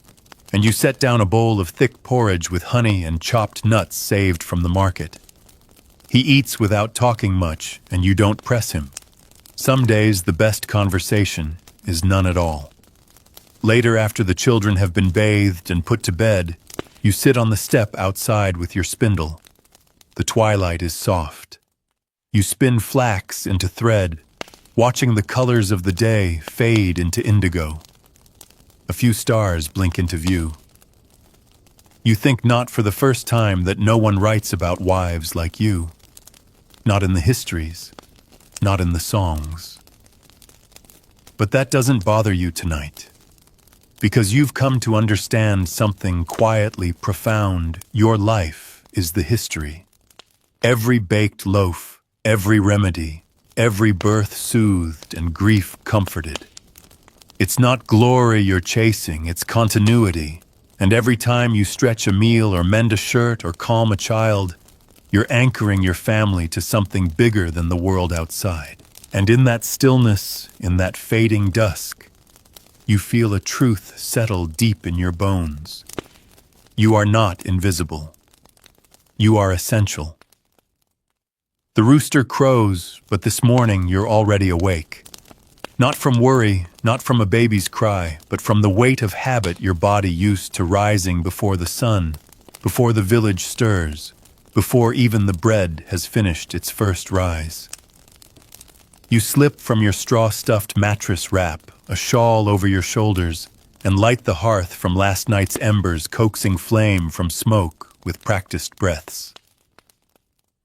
S1: and you set down a bowl of thick porridge with honey and chopped nuts saved from the market. He eats without talking much, and you don't press him. Some days the best conversation is none at all. Later, after the children have been bathed and put to bed, you sit on the step outside with your spindle. The twilight is soft. You spin flax into thread, watching the colors of the day fade into indigo. A few stars blink into view. You think not for the first time that no one writes about wives like you. Not in the histories, not in the songs. But that doesn't bother you tonight, because you've come to understand something quietly profound. Your life is the history. Every baked loaf, every remedy, every birth soothed and grief comforted. It's not glory you're chasing, it's continuity. And every time you stretch a meal or mend a shirt or calm a child, you're anchoring your family to something bigger than the world outside. And in that stillness, in that fading dusk, you feel a truth settle deep in your bones. You are not invisible. You are essential. The rooster crows, but this morning you're already awake. Not from worry, not from a baby's cry, but from the weight of habit your body used to rising before the sun, before the village stirs, before even the bread has finished its first rise. You slip from your straw-stuffed mattress wrap, a shawl over your shoulders, and light the hearth from last night's embers, coaxing flame from smoke with practiced breaths.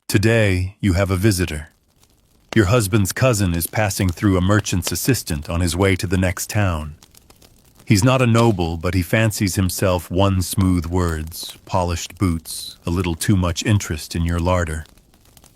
S1: Today, you have a visitor. Your husband's cousin is passing through a merchant's assistant on his way to the next town. He's not a noble, but he fancies himself one smooth words, polished boots, a little too much interest in your larder.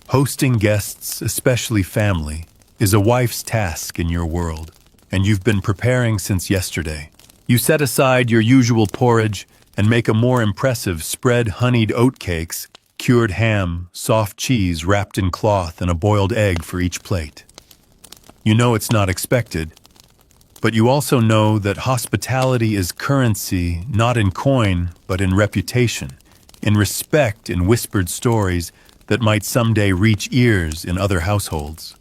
S1: Hosting guests, especially family, is a wife's task in your world, and you've been preparing since yesterday. You set aside your usual porridge and make a more impressive spread honeyed oatcakes, cured ham, soft cheese wrapped in cloth, and a boiled egg for each plate. You know it's not expected, but you also know that hospitality is currency not in coin but in reputation, in respect, in whispered stories that might someday reach ears in other households.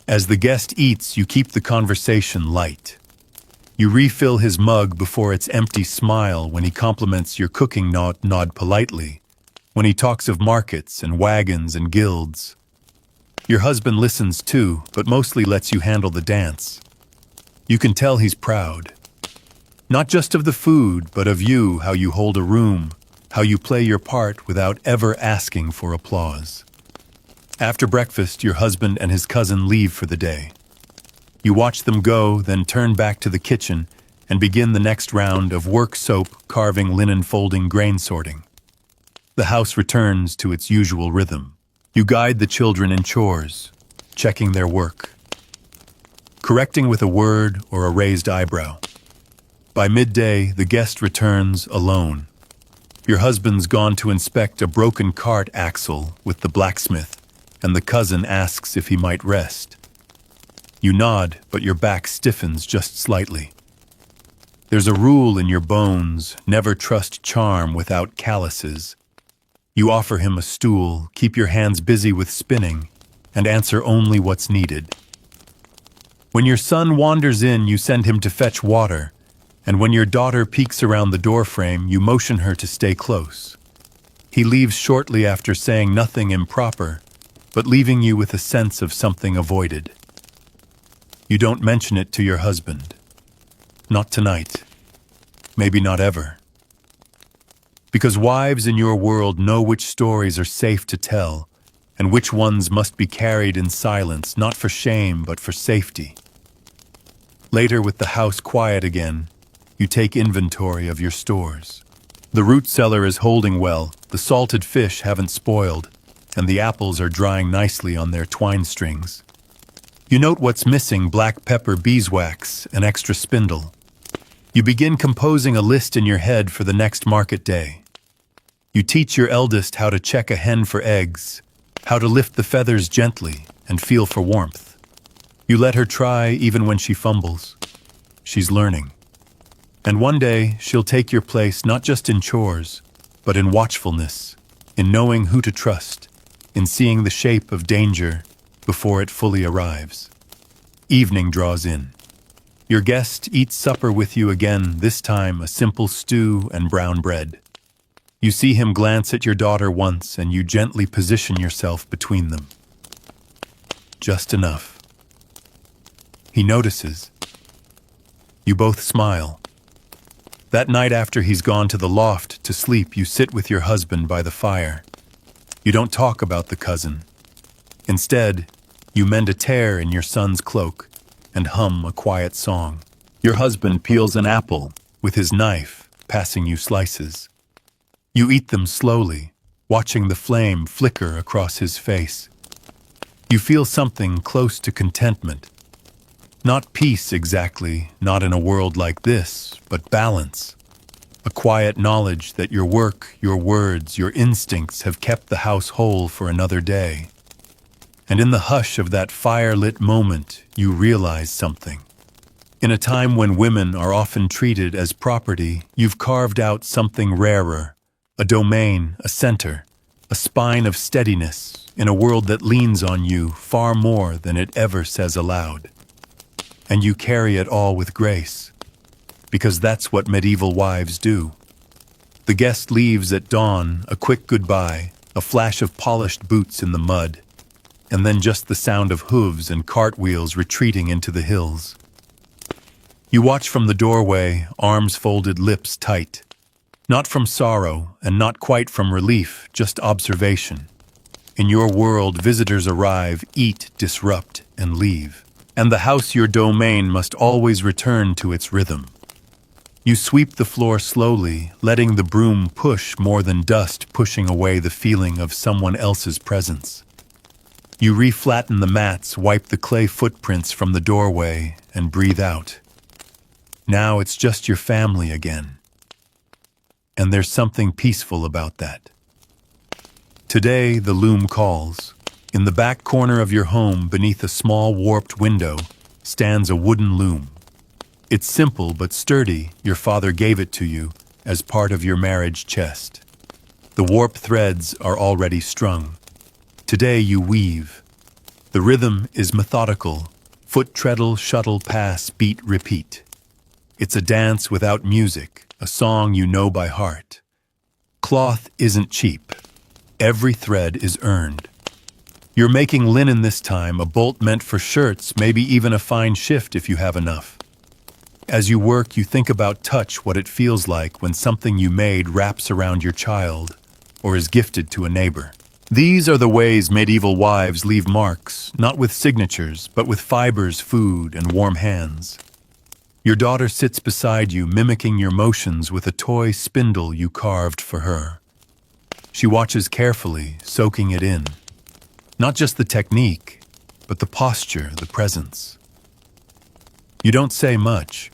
S1: As the guest eats, you keep the conversation light. You refill his mug before its empty smile when he compliments your cooking, nod politely, when he talks of markets and wagons and guilds. Your husband listens too, but mostly lets you handle the dance. You can tell he's proud. Not just of the food, but of you, how you hold a room, how you play your part without ever asking for applause. After breakfast, your husband and his cousin leave for the day. You watch them go, then turn back to the kitchen and begin the next round of work: soap, carving, linen folding, grain sorting. The house returns to its usual rhythm. You guide the children in chores, checking their work, correcting with a word or a raised eyebrow. By midday, the guest returns alone. Your husband's gone to inspect a broken cart axle with the blacksmith, and the cousin asks if he might rest. You nod, but your back stiffens just slightly. There's a rule in your bones: never trust charm without calluses. You offer him a stool, keep your hands busy with spinning, and answer only what's needed. When your son wanders in, you send him to fetch water, and when your daughter peeks around the doorframe, you motion her to stay close. He leaves shortly after saying nothing improper, but leaving you with a sense of something avoided. You don't mention it to your husband. Not tonight. Maybe not ever. Because wives in your world know which stories are safe to tell, and which ones must be carried in silence, not for shame, but for safety. Later, with the house quiet again, you take inventory of your stores. The root cellar is holding well, the salted fish haven't spoiled, and the apples are drying nicely on their twine strings. You note what's missing: black pepper, beeswax, an extra spindle. You begin composing a list in your head for the next market day. You teach your eldest how to check a hen for eggs, how to lift the feathers gently and feel for warmth. You let her try even when she fumbles. She's learning. And one day she'll take your place not just in chores, but in watchfulness, in knowing who to trust, in seeing the shape of danger before it fully arrives. Evening draws in. Your guest eats supper with you again, this time a simple stew and brown bread. You see him glance at your daughter once, and you gently position yourself between them. Just enough. He notices. You both smile. That night after he's gone to the loft to sleep, you sit with your husband by the fire. You don't talk about the cousin. Instead, you mend a tear in your son's cloak and hum a quiet song. Your husband peels an apple with his knife, passing you slices. You eat them slowly, watching the flame flicker across his face. You feel something close to contentment. Not peace exactly, not in a world like this, but balance. A quiet knowledge that your work, your words, your instincts have kept the house whole for another day. And in the hush of that fire-lit moment, you realize something. In a time when women are often treated as property, you've carved out something rarer, a domain, a center, a spine of steadiness in a world that leans on you far more than it ever says aloud. And you carry it all with grace, because that's what medieval wives do. The guest leaves at dawn, a quick goodbye, a flash of polished boots in the mud, and then just the sound of hooves and cartwheels retreating into the hills. You watch from the doorway, arms folded, lips tight. Not from sorrow, and not quite from relief, just observation. In your world, visitors arrive, eat, disrupt, and leave. And the house, your domain, must always return to its rhythm. You sweep the floor slowly, letting the broom push more than dust, pushing away the feeling of someone else's presence. You reflatten the mats, wipe the clay footprints from the doorway, and breathe out. Now it's just your family again. And there's something peaceful about that. Today, the loom calls. In the back corner of your home, beneath a small warped window, stands a wooden loom. It's simple but sturdy. Your father gave it to you as part of your marriage chest. The warp threads are already strung. Today you weave. The rhythm is methodical. Foot treadle, shuttle, pass, beat, repeat. It's a dance without music, a song you know by heart. Cloth isn't cheap. Every thread is earned. You're making linen this time, a bolt meant for shirts, maybe even a fine shift if you have enough. As you work, you think about touch, what it feels like when something you made wraps around your child or is gifted to a neighbor. These are the ways medieval wives leave marks, not with signatures, but with fibers, food, and warm hands. Your daughter sits beside you, mimicking your motions with a toy spindle you carved for her. She watches carefully, soaking it in. Not just the technique, but the posture, the presence. You don't say much.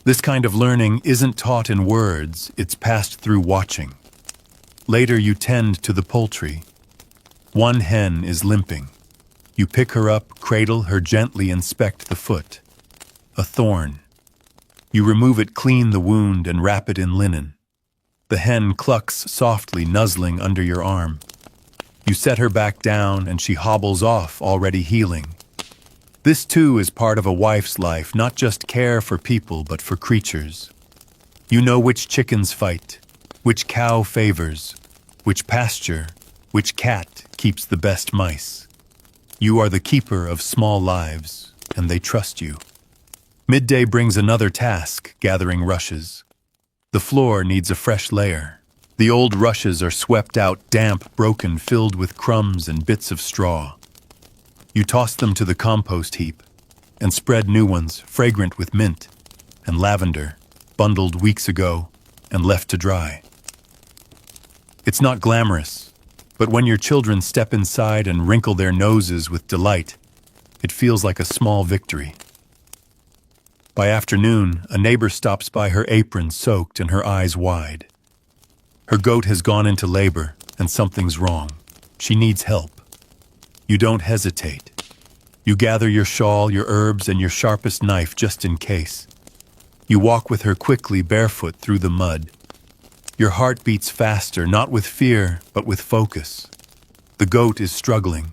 S1: This kind of learning isn't taught in words, it's passed through watching. Later you tend to the poultry. One hen is limping. You pick her up, cradle her gently, inspect the foot. A thorn. You remove it, clean the wound, and wrap it in linen. The hen clucks softly, nuzzling under your arm. You set her back down, and she hobbles off, already healing. This too is part of a wife's life, not just care for people, but for creatures. You know which chickens fight, which cow favors, which pasture, which cat keeps the best mice. You are the keeper of small lives, and they trust you. Midday brings another task, gathering rushes. The floor needs a fresh layer. The old rushes are swept out, damp, broken, filled with crumbs and bits of straw. You toss them to the compost heap and spread new ones, fragrant with mint and lavender, bundled weeks ago and left to dry. It's not glamorous, but when your children step inside and wrinkle their noses with delight, it feels like a small victory. By afternoon, a neighbor stops by, her apron soaked and her eyes wide. Her goat has gone into labor and something's wrong. She needs help. You don't hesitate. You gather your shawl, your herbs, and your sharpest knife just in case. You walk with her quickly, barefoot, through the mud. Your heart beats faster, not with fear, but with focus. The goat is struggling.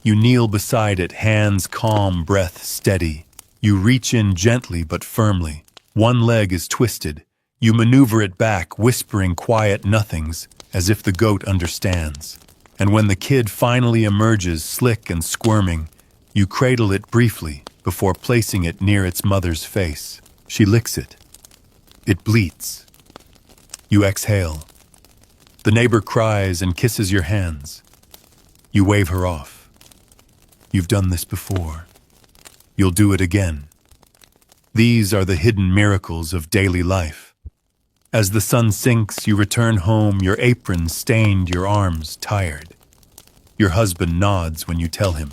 S1: You kneel beside it, hands calm, breath steady. You reach in gently but firmly. One leg is twisted. You maneuver it back, whispering quiet nothings, as if the goat understands. And when the kid finally emerges, slick and squirming, you cradle it briefly before placing it near its mother's face. She licks it. It bleats. You exhale. The neighbor cries and kisses your hands. You wave her off. You've done this before. You'll do it again. These are the hidden miracles of daily life. As the sun sinks, you return home, your apron stained, your arms tired. Your husband nods when you tell him.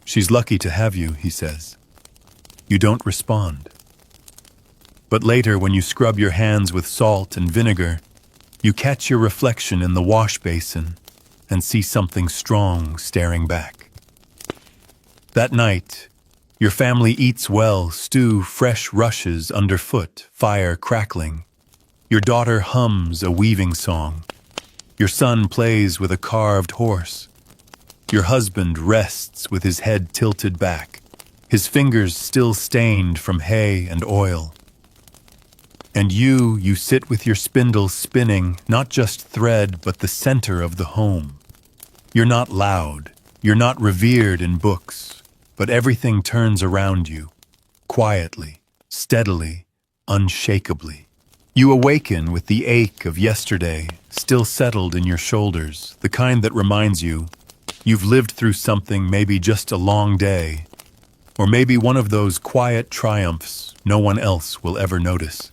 S1: She's lucky to have you, he says. You don't respond. But later, when you scrub your hands with salt and vinegar, you catch your reflection in the wash basin and see something strong staring back. That night, your family eats well, stew, fresh rushes underfoot, fire crackling. Your daughter hums a weaving song. Your son plays with a carved horse. Your husband rests with his head tilted back, his fingers still stained from hay and oil. And you sit with your spindle spinning, not just thread, but the center of the home. You're not loud, you're not revered in books, but everything turns around you, quietly. steadily, unshakably. You awaken with the ache of yesterday still settled in your shoulders, the kind that reminds you you've lived through something, maybe just a long day, or maybe one of those quiet triumphs no one else will ever notice.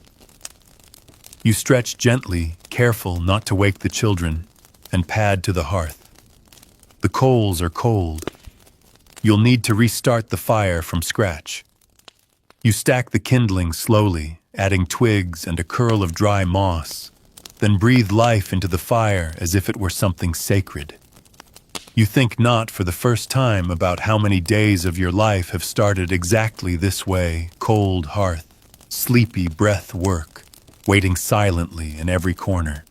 S1: You stretch gently, careful not to wake the children, and pad to the hearth. The coals are cold. You'll need to restart the fire from scratch. You stack the kindling slowly, adding twigs and a curl of dry moss, then breathe life into the fire as if it were something sacred. You think not for the first time about how many days of your life have started exactly this way: cold hearth, sleepy breath work, waiting silently in every corner.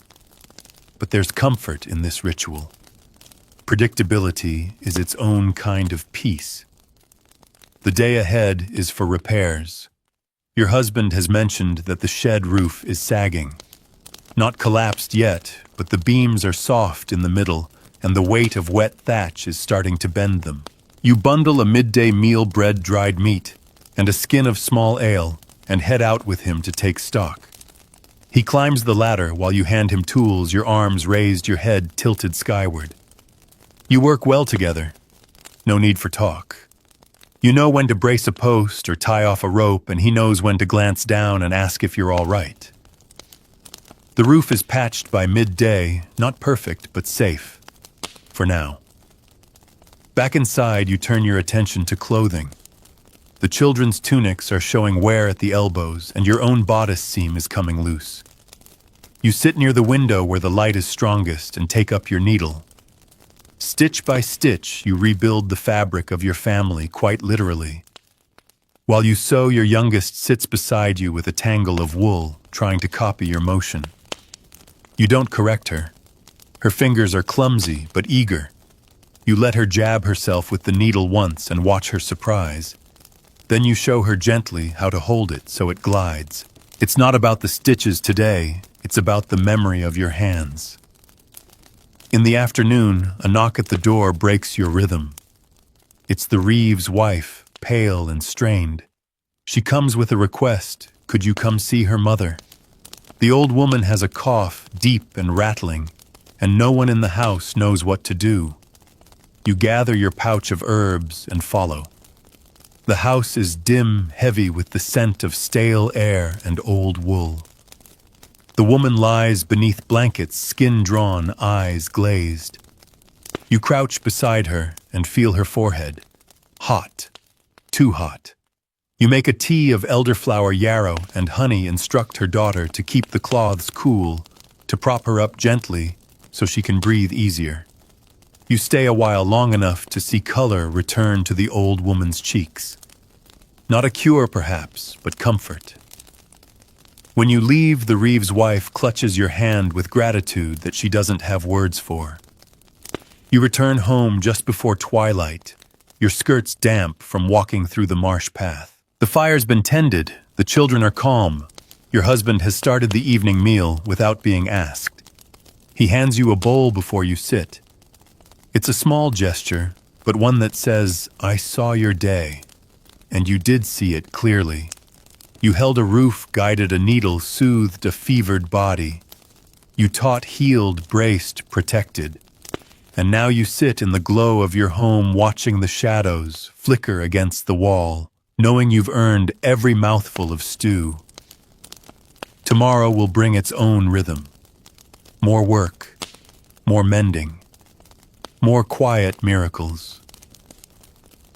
S1: But there's comfort in this ritual. Predictability is its own kind of peace. The day ahead is for repairs. Your husband has mentioned that the shed roof is sagging. Not collapsed yet, but the beams are soft in the middle, and the weight of wet thatch is starting to bend them. You bundle a midday meal, bread, dried meat, and a skin of small ale, and head out with him to take stock. He climbs the ladder while you hand him tools, your arms raised, your head tilted skyward. You work well together. No need for talk. You know when to brace a post or tie off a rope, and he knows when to glance down and ask if you're all right. The roof is patched by midday, not perfect, but safe. For now. Back inside, you turn your attention to clothing. The children's tunics are showing wear at the elbows, and your own bodice seam is coming loose. You sit near the window where the light is strongest and take up your needle. Stitch by stitch, you rebuild the fabric of your family, quite literally. While you sew, your youngest sits beside you with a tangle of wool, trying to copy your motion. You don't correct her. Her fingers are clumsy but eager. You let her jab herself with the needle once and watch her surprise. Then you show her gently how to hold it so it glides. It's not about the stitches today, it's about the memory of your hands. In the afternoon, a knock at the door breaks your rhythm. It's the Reeves' wife, pale and strained. She comes with a request. Could you come see her mother? The old woman has a cough, deep and rattling, and no one in the house knows what to do. You gather your pouch of herbs and follow. The house is dim, heavy with the scent of stale air and old wool. The woman lies beneath blankets, skin drawn, eyes glazed. You crouch beside her and feel her forehead. Hot. Too hot. You make a tea of elderflower yarrow and honey, instruct her daughter to keep the cloths cool, to prop her up gently so she can breathe easier. You stay a while, long enough to see color return to the old woman's cheeks. Not a cure, perhaps, but comfort. When you leave, the Reeves' wife clutches your hand with gratitude that she doesn't have words for. You return home just before twilight, your skirts damp from walking through the marsh path. The fire's been tended, the children are calm. Your husband has started the evening meal without being asked. He hands you a bowl before you sit. It's a small gesture, but one that says, "I saw your day," and you did see it clearly. You held a roof, guided a needle, soothed a fevered body. You taught, healed, braced, protected. And now you sit in the glow of your home, watching the shadows flicker against the wall, knowing you've earned every mouthful of stew. Tomorrow will bring its own rhythm. More work, more mending, more quiet miracles.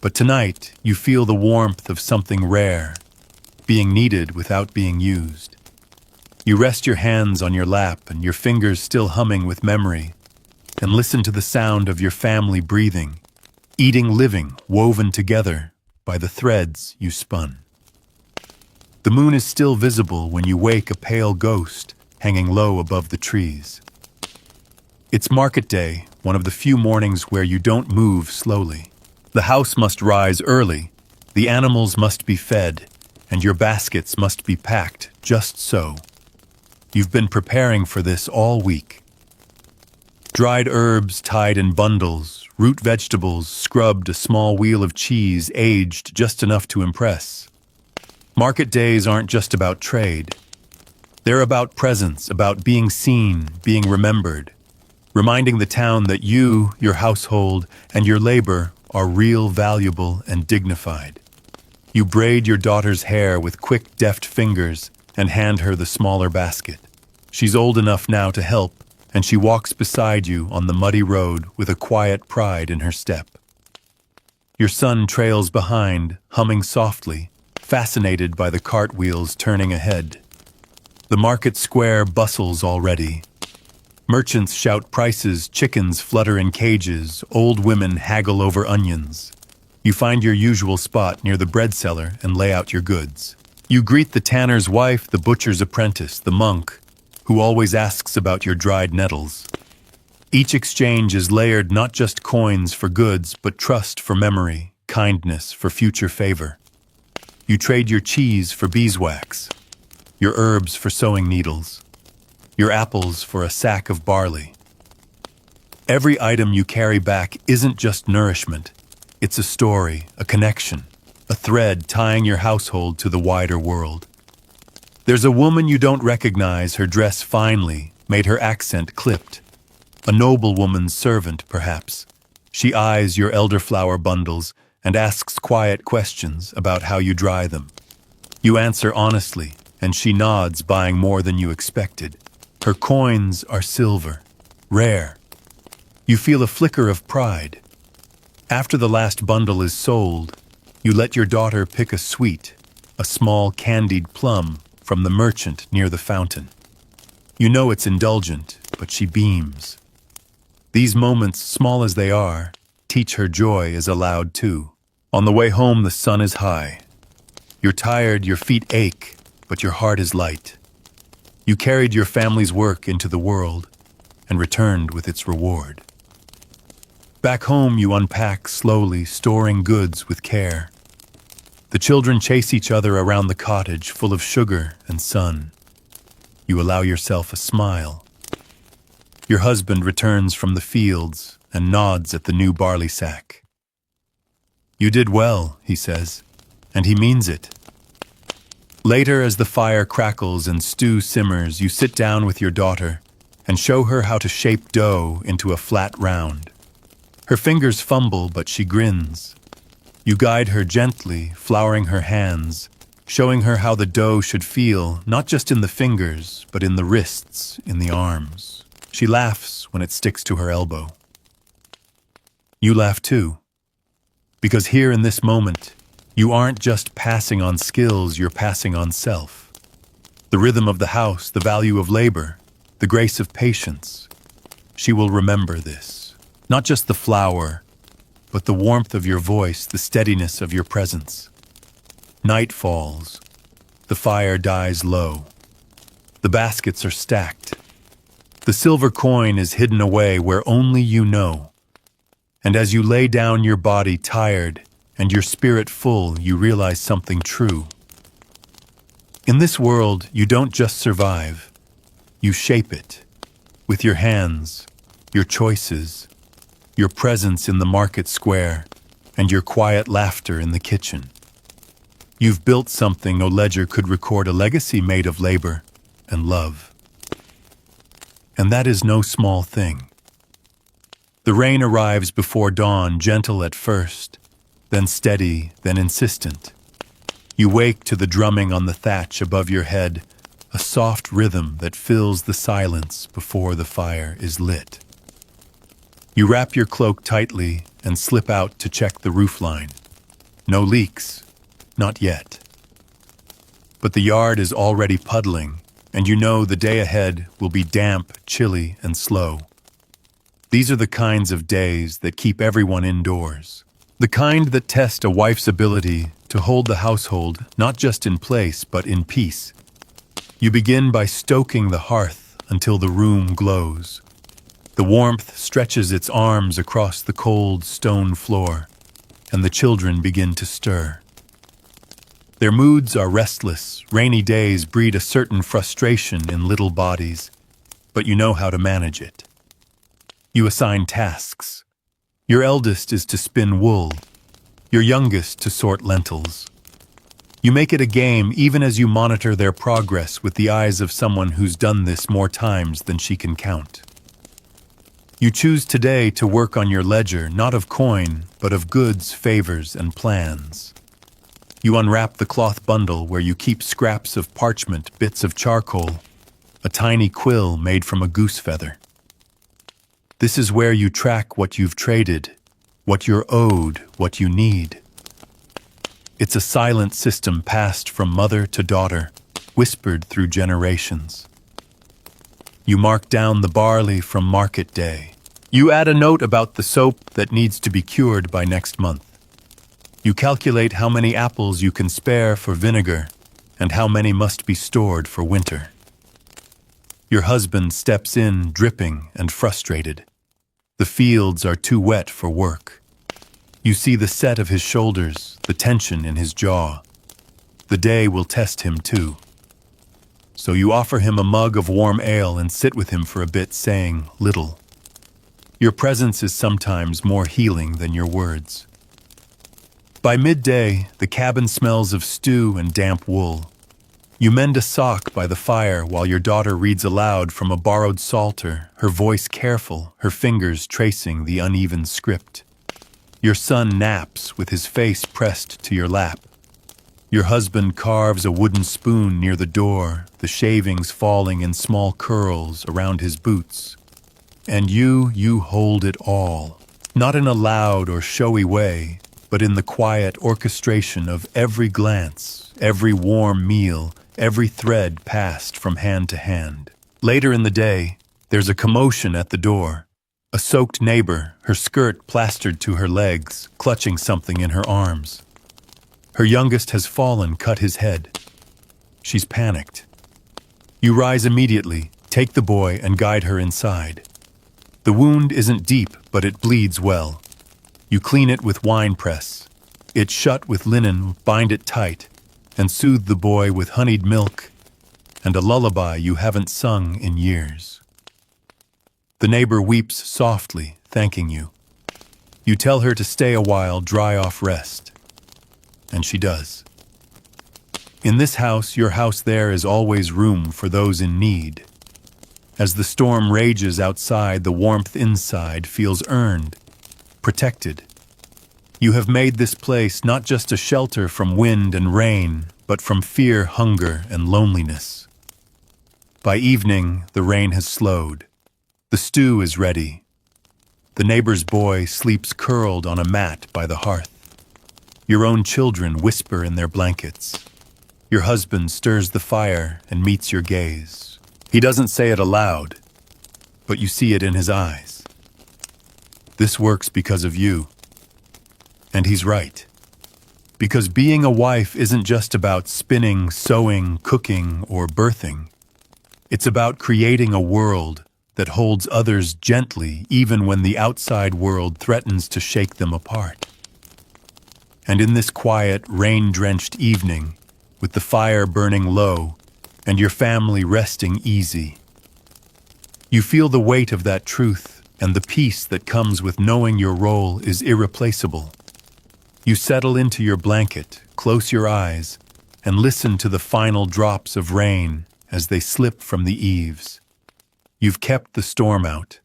S1: But tonight, you feel the warmth of something rare, being needed without being used. You rest your hands on your lap and your fingers still humming with memory, and listen to the sound of your family breathing, eating, living, woven together by the threads you spun. The moon is still visible when you wake, a pale ghost hanging low above the trees. It's market day, one of the few mornings where you don't move slowly. The house must rise early, the animals must be fed, and your baskets must be packed just so. You've been preparing for this all week. Dried herbs tied in bundles, root vegetables scrubbed, a small wheel of cheese aged just enough to impress. Market days aren't just about trade. They're about presence, about being seen, being remembered, reminding the town that you, your household, and your labor are real, valuable, and dignified. You braid your daughter's hair with quick, deft fingers and hand her the smaller basket. She's old enough now to help, and she walks beside you on the muddy road with a quiet pride in her step. Your son trails behind, humming softly, fascinated by the cartwheels turning ahead. The market square bustles already. Merchants shout prices, chickens flutter in cages, old women haggle over onions. You find your usual spot near the bread seller and lay out your goods. You greet the tanner's wife, the butcher's apprentice, the monk, who always asks about your dried nettles. Each exchange is layered not just coins for goods, but trust for memory, kindness for future favor. You trade your cheese for beeswax, your herbs for sewing needles, your apples for a sack of barley. Every item you carry back isn't just nourishment. It's a story, a connection, a thread tying your household to the wider world. There's a woman you don't recognize, her dress finely, made her accent clipped. A noblewoman's servant, perhaps. She eyes your elderflower bundles and asks quiet questions about how you dry them. You answer honestly, and she nods, buying more than you expected. Her coins are silver, rare. You feel a flicker of pride. After the last bundle is sold, you let your daughter pick a sweet, a small candied plum from the merchant near the fountain. You know it's indulgent, but she beams. These moments, small as they are, teach her joy is allowed too. On the way home, the sun is high. You're tired, your feet ache, but your heart is light. You carried your family's work into the world and returned with its reward. Back home, you unpack slowly, storing goods with care. The children chase each other around the cottage, full of sugar and sun. You allow yourself a smile. Your husband returns from the fields and nods at the new barley sack. "You did well," he says, and he means it. Later, as the fire crackles and stew simmers, you sit down with your daughter and show her how to shape dough into a flat round. Her fingers fumble, but she grins. You guide her gently, flouring her hands, showing her how the dough should feel, not just in the fingers, but in the wrists, in the arms. She laughs when it sticks to her elbow. You laugh too, because here in this moment, you aren't just passing on skills, you're passing on self. The rhythm of the house, the value of labor, the grace of patience. She will remember this. Not just the flour, but the warmth of your voice, the steadiness of your presence. Night falls. The fire dies low. The baskets are stacked. The silver coin is hidden away where only you know. And as you lay down your body tired and your spirit full, you realize something true. In this world, you don't just survive. You shape it. With your hands, your choices, your presence in the market square, and your quiet laughter in the kitchen. You've built something no ledger could record, a legacy made of labor and love. And that is no small thing. The rain arrives before dawn, gentle at first, then steady, then insistent. You wake to the drumming on the thatch above your head, a soft rhythm that fills the silence before the fire is lit. You wrap your cloak tightly and slip out to check the roofline. No leaks, not yet. But the yard is already puddling, and you know the day ahead will be damp, chilly, and slow. These are the kinds of days that keep everyone indoors. The kind that test a wife's ability to hold the household not just in place, but in peace. You begin by stoking the hearth until the room glows. The warmth stretches its arms across the cold stone floor, and the children begin to stir. Their moods are restless. Rainy days breed a certain frustration in little bodies, but you know how to manage it. You assign tasks. Your eldest is to spin wool, your youngest to sort lentils. You make it a game even as you monitor their progress with the eyes of someone who's done this more times than she can count. You choose today to work on your ledger, not of coin, but of goods, favors, and plans. You unwrap the cloth bundle where you keep scraps of parchment, bits of charcoal, a tiny quill made from a goose feather. This is where you track what you've traded, what you're owed, what you need. It's a silent system passed from mother to daughter, whispered through generations. You mark down the barley from market day. You add a note about the soap that needs to be cured by next month. You calculate how many apples you can spare for vinegar and how many must be stored for winter. Your husband steps in, dripping and frustrated. The fields are too wet for work. You see the set of his shoulders, the tension in his jaw. The day will test him too. So you offer him a mug of warm ale and sit with him for a bit, saying little. Your presence is sometimes more healing than your words. By midday, the cabin smells of stew and damp wool. You mend a sock by the fire while your daughter reads aloud from a borrowed psalter, her voice careful, her fingers tracing the uneven script. Your son naps with his face pressed to your lap. Your husband carves a wooden spoon near the door, the shavings falling in small curls around his boots. And you hold it all, not in a loud or showy way, but in the quiet orchestration of every glance, every warm meal, every thread passed from hand to hand. Later in the day, there's a commotion at the door. A soaked neighbor, her skirt plastered to her legs, clutching something in her arms. Her youngest has fallen, cut his head. She's panicked. You rise immediately, take the boy, and guide her inside. The wound isn't deep, but it bleeds well. You clean it with wine press. It's shut with linen, bind it tight, and soothe the boy with honeyed milk and a lullaby you haven't sung in years. The neighbor weeps softly, thanking you. You tell her to stay a while, dry off, rest. And she does. In this house, your house, there is always room for those in need. As the storm rages outside, the warmth inside feels earned, protected. You have made this place not just a shelter from wind and rain, but from fear, hunger, and loneliness. By evening, the rain has slowed. The stew is ready. The neighbor's boy sleeps curled on a mat by the hearth. Your own children whisper in their blankets. Your husband stirs the fire and meets your gaze. He doesn't say it aloud, but you see it in his eyes. This works because of you. And he's right. Because being a wife isn't just about spinning, sewing, cooking, or birthing. It's about creating a world that holds others gently even when the outside world threatens to shake them apart. And in this quiet, rain-drenched evening, with the fire burning low and your family resting easy, you feel the weight of that truth and the peace that comes with knowing your role is irreplaceable. You settle into your blanket, close your eyes, and listen to the final drops of rain as they slip from the eaves. You've kept the storm out.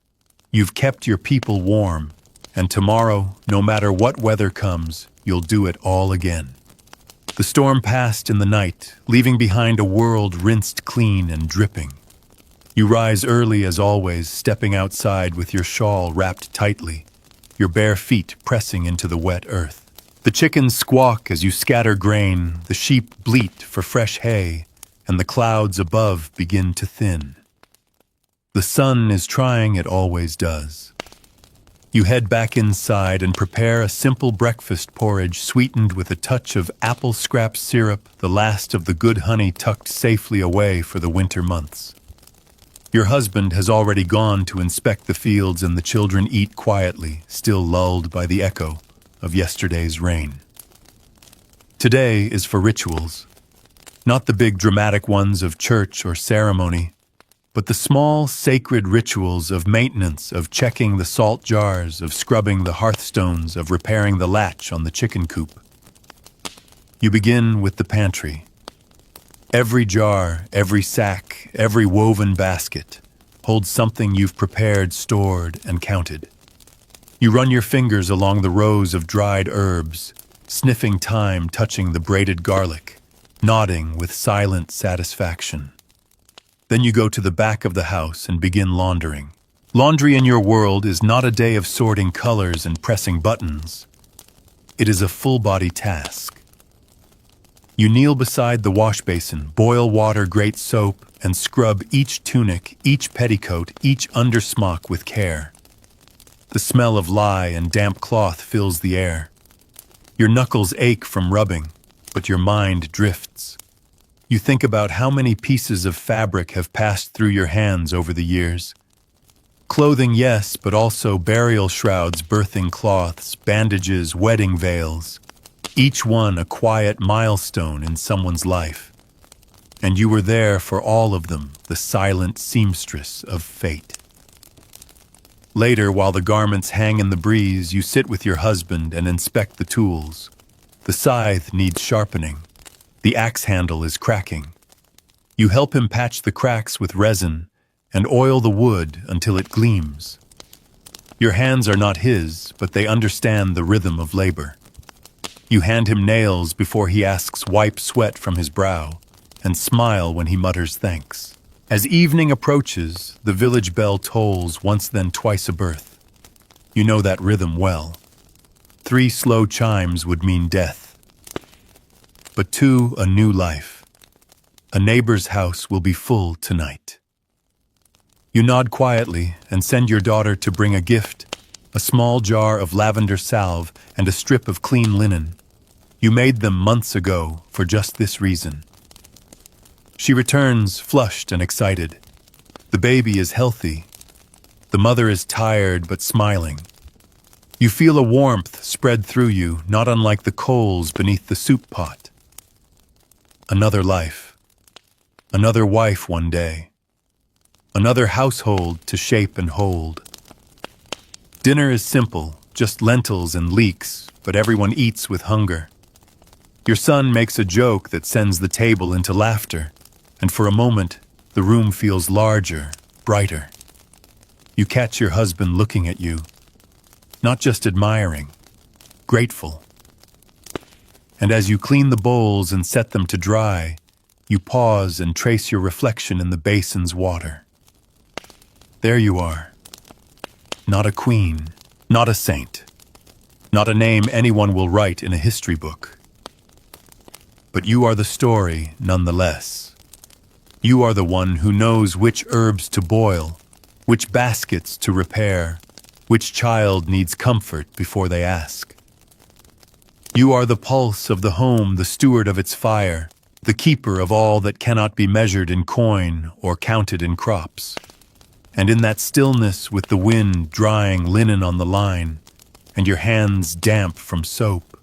S1: You've kept your people warm. And tomorrow, no matter what weather comes, you'll do it all again. The storm passed in the night, leaving behind a world rinsed clean and dripping. You rise early as always, stepping outside with your shawl wrapped tightly, your bare feet pressing into the wet earth. The chickens squawk as you scatter grain, the sheep bleat for fresh hay, and the clouds above begin to thin. The sun is trying, it always does. You head back inside and prepare a simple breakfast porridge sweetened with a touch of apple scrap syrup, the last of the good honey tucked safely away for the winter months. Your husband has already gone to inspect the fields and the children eat quietly, still lulled by the echo of yesterday's rain. Today is for rituals, not the big dramatic ones of church or ceremony, but the small, sacred rituals of maintenance, of checking the salt jars, of scrubbing the hearthstones, of repairing the latch on the chicken coop. You begin with the pantry. Every jar, every sack, every woven basket holds something you've prepared, stored, and counted. You run your fingers along the rows of dried herbs, sniffing thyme touching the braided garlic, nodding with silent satisfaction. Then you go to the back of the house and begin laundering. Laundry in your world is not a day of sorting colors and pressing buttons. It is a full-body task. You kneel beside the wash basin, boil water, grate soap, and scrub each tunic, each petticoat, each undersmock with care. The smell of lye and damp cloth fills the air. Your knuckles ache from rubbing, but your mind drifts. You think about how many pieces of fabric have passed through your hands over the years. Clothing, yes, but also burial shrouds, birthing cloths, bandages, wedding veils. Each one a quiet milestone in someone's life. And you were there for all of them, the silent seamstress of fate. Later, while the garments hang in the breeze, you sit with your husband and inspect the tools. The scythe needs sharpening. The axe handle is cracking. You help him patch the cracks with resin and oil the wood until it gleams. Your hands are not his, but they understand the rhythm of labor. You hand him nails before he asks, wipe sweat from his brow, and smile when he mutters thanks. As evening approaches, the village bell tolls once then twice a birth. You know that rhythm well. 3 slow chimes would mean death. But 2, a new life. A neighbor's house will be full tonight. You nod quietly and send your daughter to bring a gift, a small jar of lavender salve and a strip of clean linen. You made them months ago for just this reason. She returns, flushed and excited. The baby is healthy. The mother is tired but smiling. You feel a warmth spread through you, not unlike the coals beneath the soup pot. Another life. Another wife one day. Another household to shape and hold. Dinner is simple, just lentils and leeks, but everyone eats with hunger. Your son makes a joke that sends the table into laughter, and for a moment, the room feels larger, brighter. You catch your husband looking at you, not just admiring, grateful. And as you clean the bowls and set them to dry, you pause and trace your reflection in the basin's water. There you are. Not a queen, not a saint, not a name anyone will write in a history book. But you are the story nonetheless. You are the one who knows which herbs to boil, which baskets to repair, which child needs comfort before they ask. You are the pulse of the home, the steward of its fire, the keeper of all that cannot be measured in coin or counted in crops. And in that stillness with the wind drying linen on the line, and your hands damp from soap,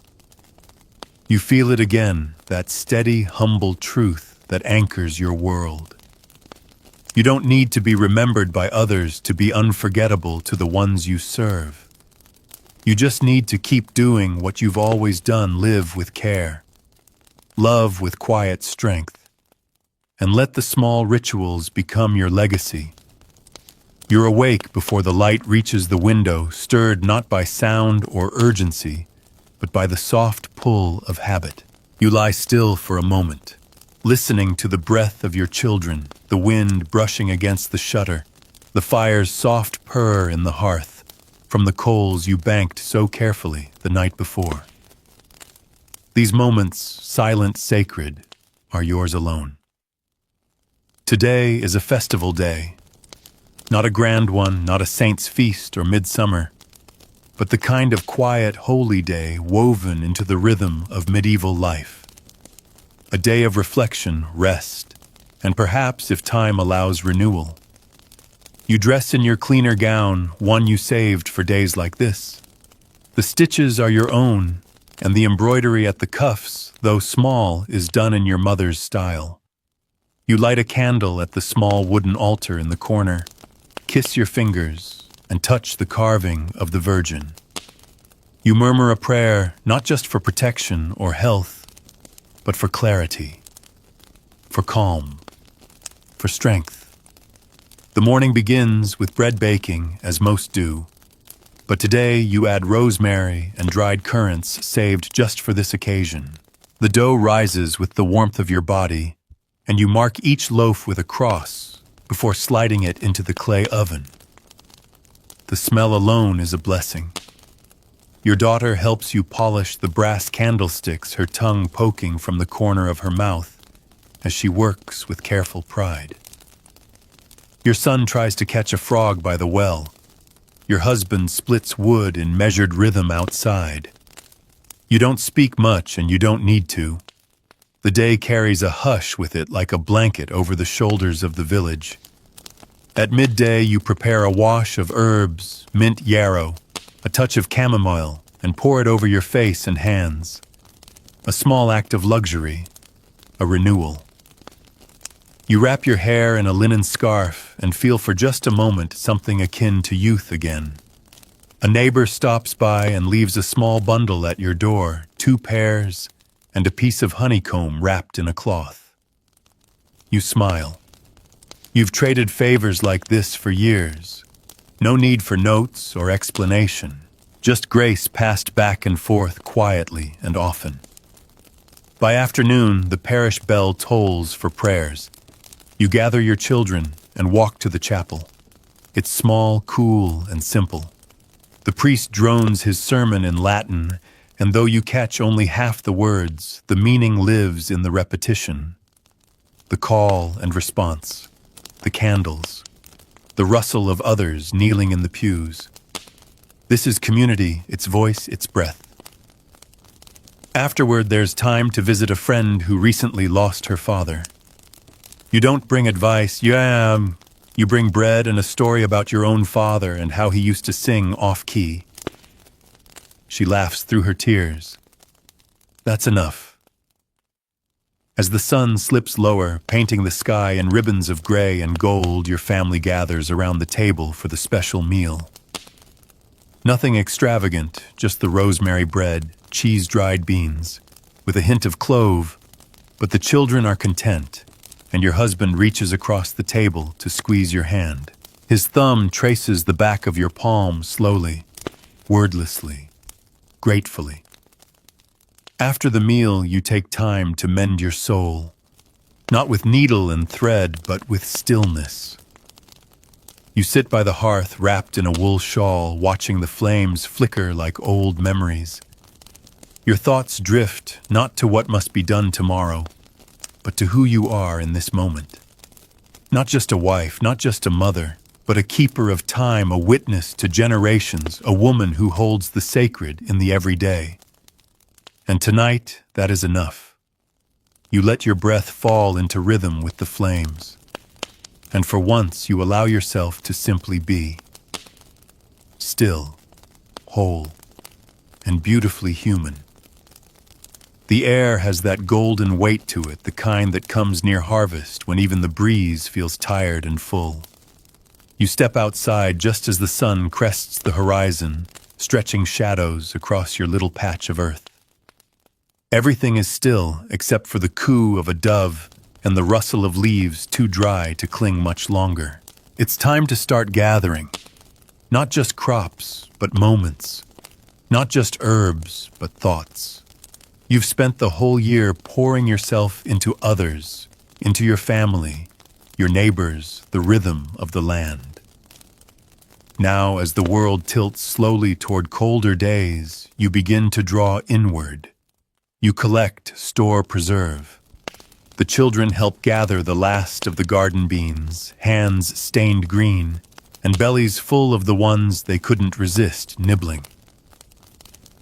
S1: you feel it again, that steady, humble truth that anchors your world. You don't need to be remembered by others to be unforgettable to the ones you serve. You just need to keep doing what you've always done, live with care, love with quiet strength, and let the small rituals become your legacy. You're awake before the light reaches the window, stirred not by sound or urgency, but by the soft pull of habit. You lie still for a moment, listening to the breath of your children, the wind brushing against the shutter, the fire's soft purr in the hearth, from the coals you banked so carefully the night before. These moments, silent, sacred, are yours alone. Today is a festival day. Not a grand one, not a saint's feast or midsummer, but the kind of quiet, holy day woven into the rhythm of medieval life. A day of reflection, rest, and perhaps, if time allows, renewal. You dress in your cleaner gown, one you saved for days like this. The stitches are your own, and the embroidery at the cuffs, though small, is done in your mother's style. You light a candle at the small wooden altar in the corner, kiss your fingers, and touch the carving of the Virgin. You murmur a prayer, not just for protection or health, but for clarity, for calm, for strength. The morning begins with bread baking, as most do, but today you add rosemary and dried currants saved just for this occasion. The dough rises with the warmth of your body, and you mark each loaf with a cross before sliding it into the clay oven. The smell alone is a blessing. Your daughter helps you polish the brass candlesticks, her tongue poking from the corner of her mouth as she works with careful pride. Your son tries to catch a frog by the well. Your husband splits wood in measured rhythm outside. You don't speak much, and you don't need to. The day carries a hush with it like a blanket over the shoulders of the village. At midday, you prepare a wash of herbs, mint yarrow, a touch of chamomile, and pour it over your face and hands. A small act of luxury, a renewal. You wrap your hair in a linen scarf and feel for just a moment something akin to youth again. A neighbor stops by and leaves a small bundle at your door, 2 pears, and a piece of honeycomb wrapped in a cloth. You smile. You've traded favors like this for years. No need for notes or explanation, just grace passed back and forth quietly and often. By afternoon, the parish bell tolls for prayers. You gather your children and walk to the chapel. It's small, cool, and simple. The priest drones his sermon in Latin, and though you catch only half the words, the meaning lives in the repetition. The call and response, the candles, the rustle of others kneeling in the pews. This is community, its voice, its breath. Afterward, there's time to visit a friend who recently lost her father. You don't bring advice, you bring bread and a story about your own father and how he used to sing off-key. She laughs through her tears. That's enough. As the sun slips lower, painting the sky in ribbons of gray and gold, your family gathers around the table for the special meal. Nothing extravagant, just the rosemary bread, cheese-dried beans, with a hint of clove, but the children are content, and your husband reaches across the table to squeeze your hand. His thumb traces the back of your palm slowly, wordlessly, gratefully. After the meal, you take time to mend your soul, not with needle and thread, but with stillness. You sit by the hearth wrapped in a wool shawl, watching the flames flicker like old memories. Your thoughts drift not to what must be done tomorrow, but to who you are in this moment. Not just a wife, not just a mother, but a keeper of time, a witness to generations, a woman who holds the sacred in the everyday. And tonight, that is enough. You let your breath fall into rhythm with the flames. And for once, you allow yourself to simply be. Still, whole, and beautifully human. The air has that golden weight to it, the kind that comes near harvest when even the breeze feels tired and full. You step outside just as the sun crests the horizon, stretching shadows across your little patch of earth. Everything is still except for the coo of a dove and the rustle of leaves too dry to cling much longer. It's time to start gathering. Not just crops, but moments. Not just herbs, but thoughts. You've spent the whole year pouring yourself into others, into your family, your neighbors, the rhythm of the land. Now, as the world tilts slowly toward colder days, you begin to draw inward. You collect, store, preserve. The children help gather the last of the garden beans, hands stained green, and bellies full of the ones they couldn't resist nibbling.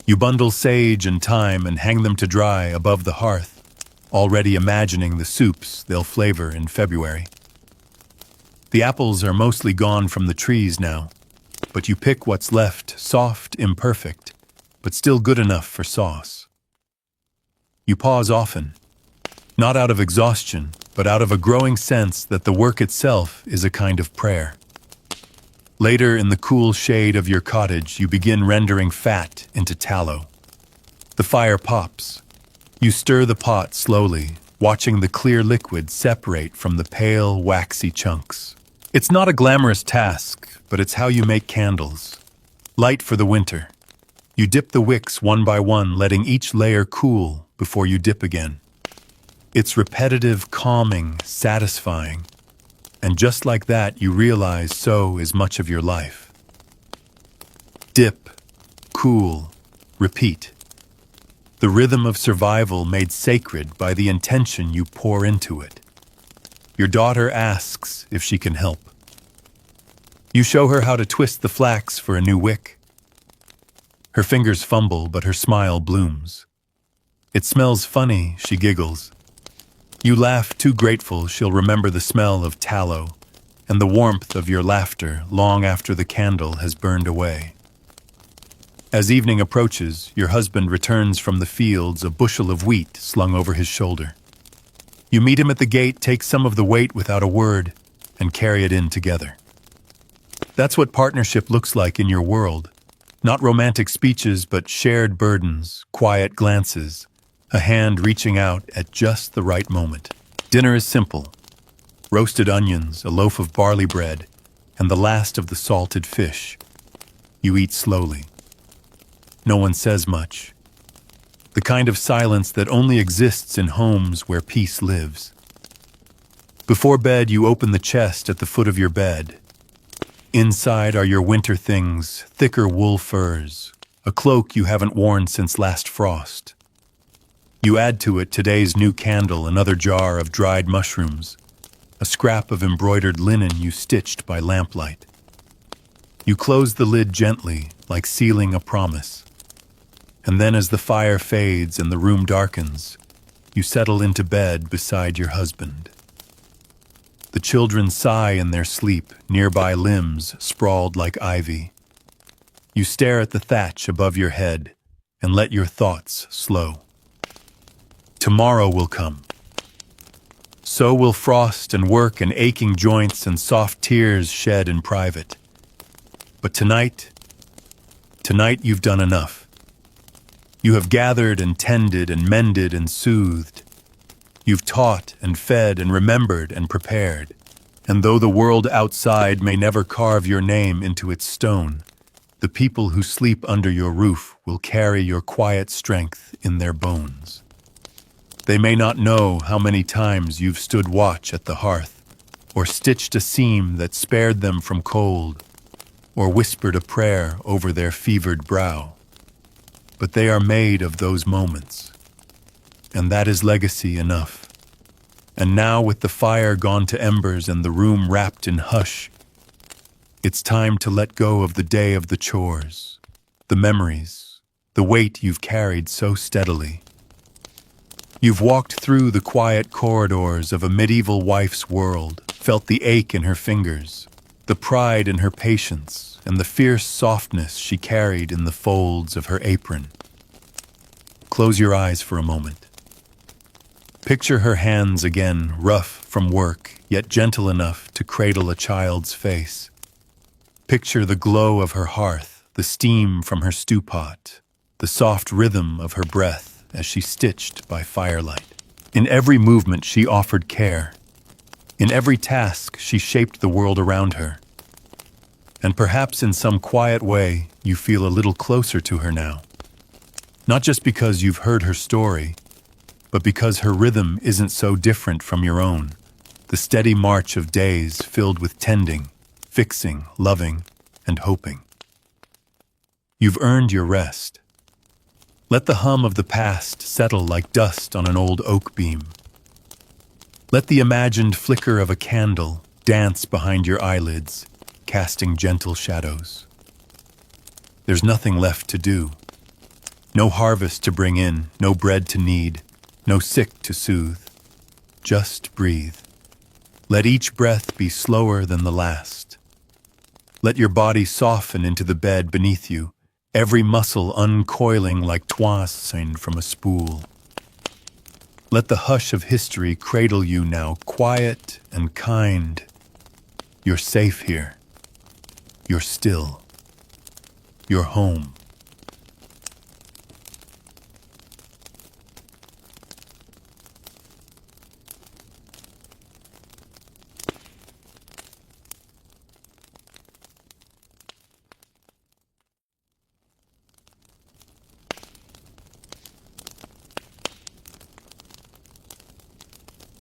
S1: You bundle sage and thyme and hang them to dry above the hearth, already imagining the soups they'll flavor in February. The apples are mostly gone from the trees now, but you pick what's left, soft, imperfect, but still good enough for sauce. You pause often, not out of exhaustion, but out of a growing sense that the work itself is a kind of prayer. Later, in the cool shade of your cottage, you begin rendering fat into tallow. The fire pops. You stir the pot slowly, watching the clear liquid separate from the pale, waxy chunks. It's not a glamorous task, but it's how you make candles. Light for the winter. You dip the wicks one by one, letting each layer cool before you dip again. It's repetitive, calming, satisfying. And just like that, you realize so is much of your life. Dip, cool, repeat. The rhythm of survival made sacred by the intention you pour into it. Your daughter asks if she can help. You show her how to twist the flax for a new wick. Her fingers fumble, but her smile blooms. It smells funny, she giggles. You laugh, too grateful she'll remember the smell of tallow and the warmth of your laughter long after the candle has burned away. As evening approaches, your husband returns from the fields, a bushel of wheat slung over his shoulder. You meet him at the gate, take some of the weight without a word, and carry it in together. That's what partnership looks like in your world. Not romantic speeches, but shared burdens, quiet glances, a hand reaching out at just the right moment. Dinner is simple. Roasted onions, a loaf of barley bread, and the last of the salted fish. You eat slowly. No one says much. The kind of silence that only exists in homes where peace lives. Before bed, you open the chest at the foot of your bed. Inside are your winter things, thicker wool furs, a cloak you haven't worn since last frost. You add to it today's new candle, another jar of dried mushrooms, a scrap of embroidered linen you stitched by lamplight. You close the lid gently, like sealing a promise. And then as the fire fades and the room darkens, you settle into bed beside your husband. The children sigh in their sleep, nearby limbs sprawled like ivy. You stare at the thatch above your head and let your thoughts slow. Tomorrow will come. So will frost and work and aching joints and soft tears shed in private. But tonight you've done enough. You have gathered and tended and mended and soothed. You've taught and fed and remembered and prepared. And though the world outside may never carve your name into its stone, the people who sleep under your roof will carry your quiet strength in their bones. They may not know how many times you've stood watch at the hearth, or stitched a seam that spared them from cold, or whispered a prayer over their fevered brow. But they are made of those moments, and that is legacy enough. And now, with the fire gone to embers and the room wrapped in hush, it's time to let go of the day of the chores, the memories, the weight you've carried so steadily. You've walked through the quiet corridors of a medieval wife's world, felt the ache in her fingers, the pride in her patience, and the fierce softness she carried in the folds of her apron. Close your eyes for a moment. Picture her hands again, rough from work, yet gentle enough to cradle a child's face. Picture the glow of her hearth, the steam from her stew pot, the soft rhythm of her breath as she stitched by firelight. In every movement she offered care. In every task she shaped the world around her. And perhaps in some quiet way you feel a little closer to her now. Not just because you've heard her story, but because her rhythm isn't so different from your own. The steady march of days filled with tending, fixing, loving, and hoping. You've earned your rest. Let the hum of the past settle like dust on an old oak beam. Let the imagined flicker of a candle dance behind your eyelids, casting gentle shadows. There's nothing left to do. No harvest to bring in, no bread to knead, no sick to soothe. Just breathe. Let each breath be slower than the last. Let your body soften into the bed beneath you, every muscle uncoiling like twine from a spool. Let the hush of history cradle you now, quiet and kind. You're safe here. You're still. You're home.